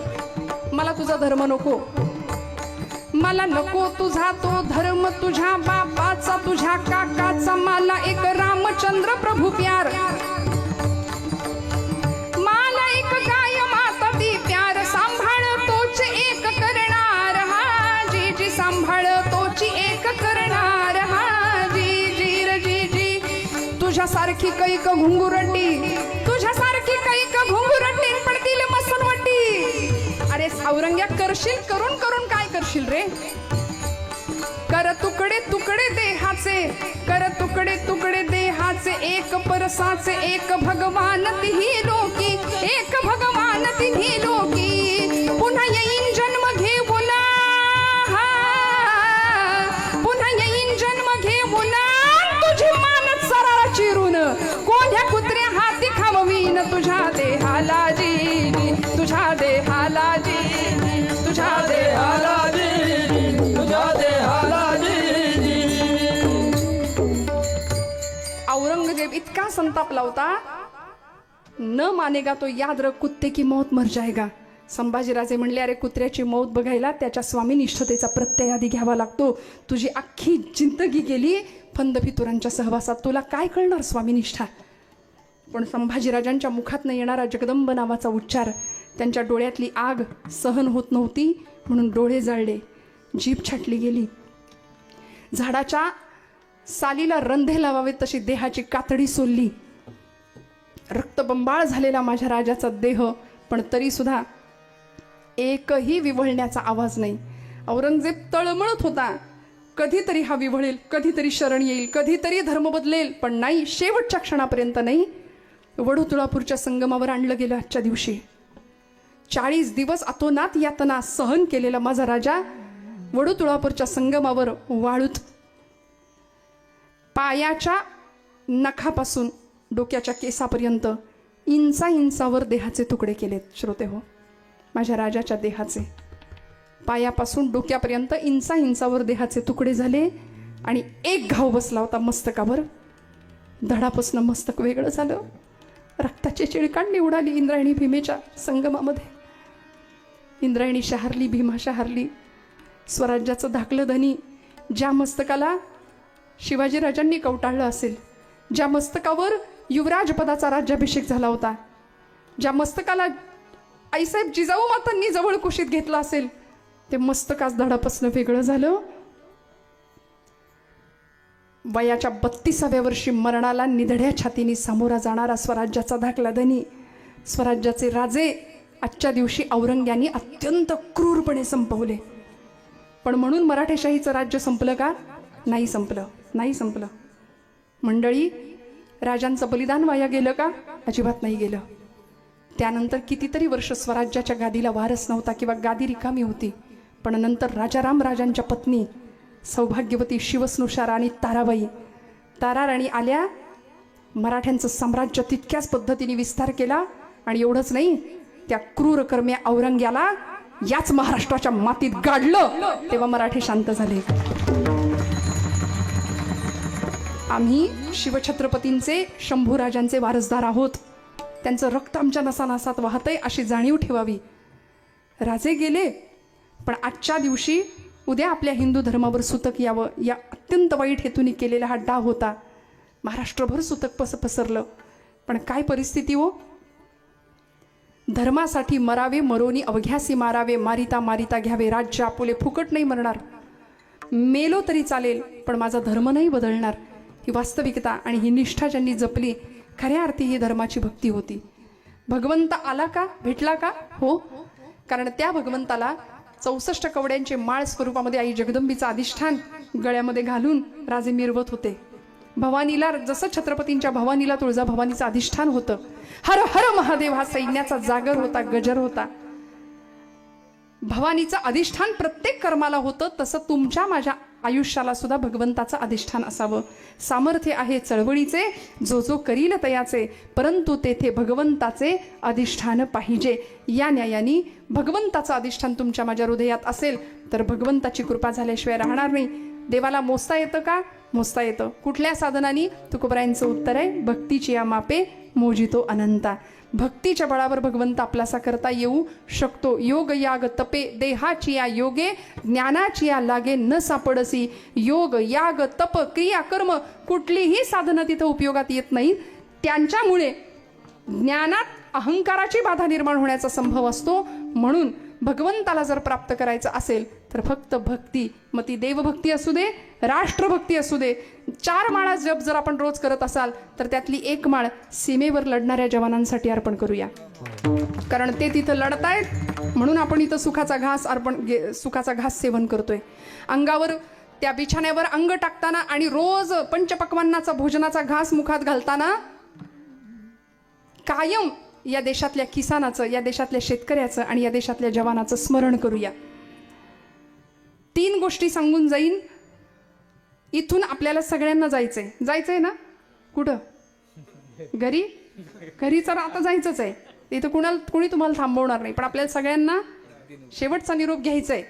मला तुझा धर्म नको, मला नको तुझा तो धर्म, तुझ्या बापाचा तुझ्या काकाचा, मला एक रामचंद्र प्रभू प्यार, मला एक गाय माता ती प्यार, सांभाळ तोच एक करणार. हा जी जी सांभाळ तोची एक करणार. हा जी जी र जी जी. तुझ्यासारखी कैक घुंगुरटी, तुझ्यासारखी कैक घुंगुरटी पडतील मसनवटी. अरे औरंग्या करशील, करून करून काय करशील रे. कर तुकडे तुकडे देहाचे, कर तुकडे तुकडे देहाचे, एक परसाचे एक भगवान तिही लोकी, एक भगवान तिही लोकी. पुन्हा येईन जन्म घेऊन, पुन्हा येईन जन्म घेऊन, तुझी मान सरारा चिरून, कोण्या कुत्र्या हाती खाववीन तुझ्या देहाला. जी तुझ्या देहाला. जी तुझ्या देहाला. जी तुझ्या देहाला. औरंगजेब इतका संतापला होता, न मानेगा तो याद रख, कुत्ते की मौत मर जाएगा. संभाजीराजे म्हणले, अरे कुत्र्याची मौत बघायला त्याच्या स्वामीनिष्ठतेचा प्रत्यय आधी घ्यावा लागतो. तुझी अख्खी जिंदगी गेली फंदफितुरांच्या सहवासात, तुला काय कळणार स्वामीनिष्ठा. पण संभाजीराजांच्या मुखातनं येणारा जगदंब नावाचा उच्चार, त्यांच्या डोळ्यातली आग सहन होत नव्हती म्हणून डोळे जळले, जीभ छाटली गेली. झाडाच्या सालीला रंधे लावावेत तशी देहाची कातडी सोलली. रक्तबंबाळ झालेला माझ्या राजाचा देह, पण तरी सुद्धा एकही विव्हळण्याचा आवाज नाही. औरंगजेब तळमळत होता, कधीतरी हा विव्हळेल, कधीतरी शरण येईल, कधीतरी धर्म बदलेल, पण नाही, शेवटच्या क्षणापर्यंत नाही. वडूतुळापूरच्या संगमावर आणलं गेलं आजच्या दिवशी. 40 दिवस अतोनात यातना सहन केलेला माझा राजा वडूतुळापूरच्या संगमावर वाळूत, पायाच्या नखापासून डोक्याच्या केसापर्यंत इंचावर देहाचे तुकडे केलेत. श्रोते हो, माझ्या राजाच्या देहाचे पायापासून डोक्यापर्यंत इंचावर देहाचे तुकडे झाले आणि एक घाव बसला होता मस्तकावर. धडापासून मस्तक वेगळं झालं. रक्ताची चिळकांडी उडाली इंद्रायणी भीमेच्या संगमामध्ये. इंद्रायणी शहारली, भीमा शहारली. स्वराज्याचं धाकलं धनी ज्या मस्तकाला शिवाजीराजांनी कवटाळलं असेल, ज्या मस्तकावर युवराज पदाचा राज्याभिषेक झाला होता, ज्या मस्तकाला आईसाहेब जिजाऊ मातांनी जवळ कुशीत घेतलं असेल, ते मस्तक आज धडापासून वेगळं झालं. वयाच्या 32व्या वर्षी मरणाला निधड्या छातीने सामोरा जाणारा स्वराज्याचा धाकला धनी, स्वराज्याचे राजे आजच्या दिवशी औरंग्याने अत्यंत क्रूरपणे संपवले. पण म्हणून मराठेशाहीचं राज्य संपलं का? नाही संपलं, नाही संपलं. मंडळी, राजांचं बलिदान वाया गेलं का? अजिबात नाही गेलं. त्यानंतर कितीतरी वर्ष स्वराज्याच्या गादीला वारस नव्हता किंवा गादी रिकामी होती. पण नंतर राजाराम राजांच्या पत्नी सौभाग्यवती शिवस्नुषा राणी ताराबाई, ताराराणी आल्या. मराठ्यांचं साम्राज्य तितक्याच पद्धतीने विस्तार केला. आणि एवढंच नाही, त्या क्रूरकर्म्या औरंग्याला याच महाराष्ट्राच्या मातीत गाडलं, तेव्हा मराठे शांत झाले. आम्ही शिवछत्रपतींचे, शंभूराजांचे वारसदार आहोत. त्यांचं रक्त आमच्या नसानसात वाहतंय अशी जाणीव ठेवावी. राजे गेले, पण आजच्या दिवशी उद्या आपल्या हिंदू धर्मावर सुतक यावं या अत्यंत वाईट हेतूने केलेला हा डाव होता. महाराष्ट्रभर सुतक पसरलं. पण काय परिस्थिती हो? धर्मासाठी मरावे मरोनी अवघ्यासी मारावे, मारिता मारिता घ्यावे राज्य आपुले, फुकट नाही मरणार. मेलो तरी चालेल, पण माझा धर्म नाही बदलणार. ही वास्तविकता आणि ही निष्ठा ज्यांनी जपली, खऱ्या अर्थी ही धर्माची भक्ती होती. भगवंत आला का? भेटला का? हो. कारण त्या भगवंताला 64 कवड्यांचे माळ स्वरूपामध्ये आई जगदंबीचं अधिष्ठान गळ्यामध्ये घालून राजे मिरवत होते. भवानीला जसं छत्रपतींच्या भवानीला तुळजा भवानीचं अधिष्ठान होतं. हर हर महादेव हा सैन्याचा जागर होता, गजर होता. भवानीचं अधिष्ठान प्रत्येक कर्माला होतं, तसं तुमच्या माझ्या आयुष्याला सुद्धा भगवंताचं अधिष्ठान असावं. सामर्थ्य आहे चळवळीचे, जो जो करील तयाचे, परंतु तेथे भगवंताचे अधिष्ठान पाहिजे. या न्यायाने भगवंताचं अधिष्ठान तुमच्या माझ्या हृदयात असेल तर भगवंताची कृपा झाल्याशिवाय राहणार नाही. देवाला मोजता येतं का? मोजता येतं. कुठल्या साधनाने? तुकोबरायांचं उत्तर आहे, भक्तीची या मापे मोजितो अनंता. भक्तीच्या बळावर भगवंत आपलासा करता येऊ शकतो. योग याग तपे देहाची या योगे, ज्ञानाची या लागे न सापडसी. योग याग तप क्रिया कर्म कुठलीही साधनं तिथं उपयोगात येत नाही. त्यांच्यामुळे ज्ञानात अहंकाराची बाधा निर्माण होण्याचा संभव असतो. म्हणून भगवंताला जर प्राप्त करायचं असेल तर फक्त भक्ती, मग ती देवभक्ती असू दे, राष्ट्रभक्ती असू दे. 4 माळा जप जर आपण रोज करत असाल तर त्यातली 1 माळ सीमेवर लढणाऱ्या जवानांसाठी अर्पण करूया. कारण ते तिथं लढतायत म्हणून आपण इथं सुखाचा घास सेवन करतोय. अंगावर त्या बिछाण्यावर अंग टाकताना आणि रोज पंचपक्वान्नाचा भोजनाचा घास मुखात घालताना कायम या देशातल्या किसानाचं, या देशातल्या शेतकऱ्याचं आणि या देशातल्या जवानाचं स्मरण करूया. 3 गोष्टी सांगून जाईन. इथून आपल्याला सगळ्यांना जायचंय ना? कुठं? घरी तर आता जायचंच आहे. इथं कुणी तुम्हाला थांबवणार नाही. पण आपल्याला सगळ्यांना शेवटचा निरोप घ्यायचा आहे.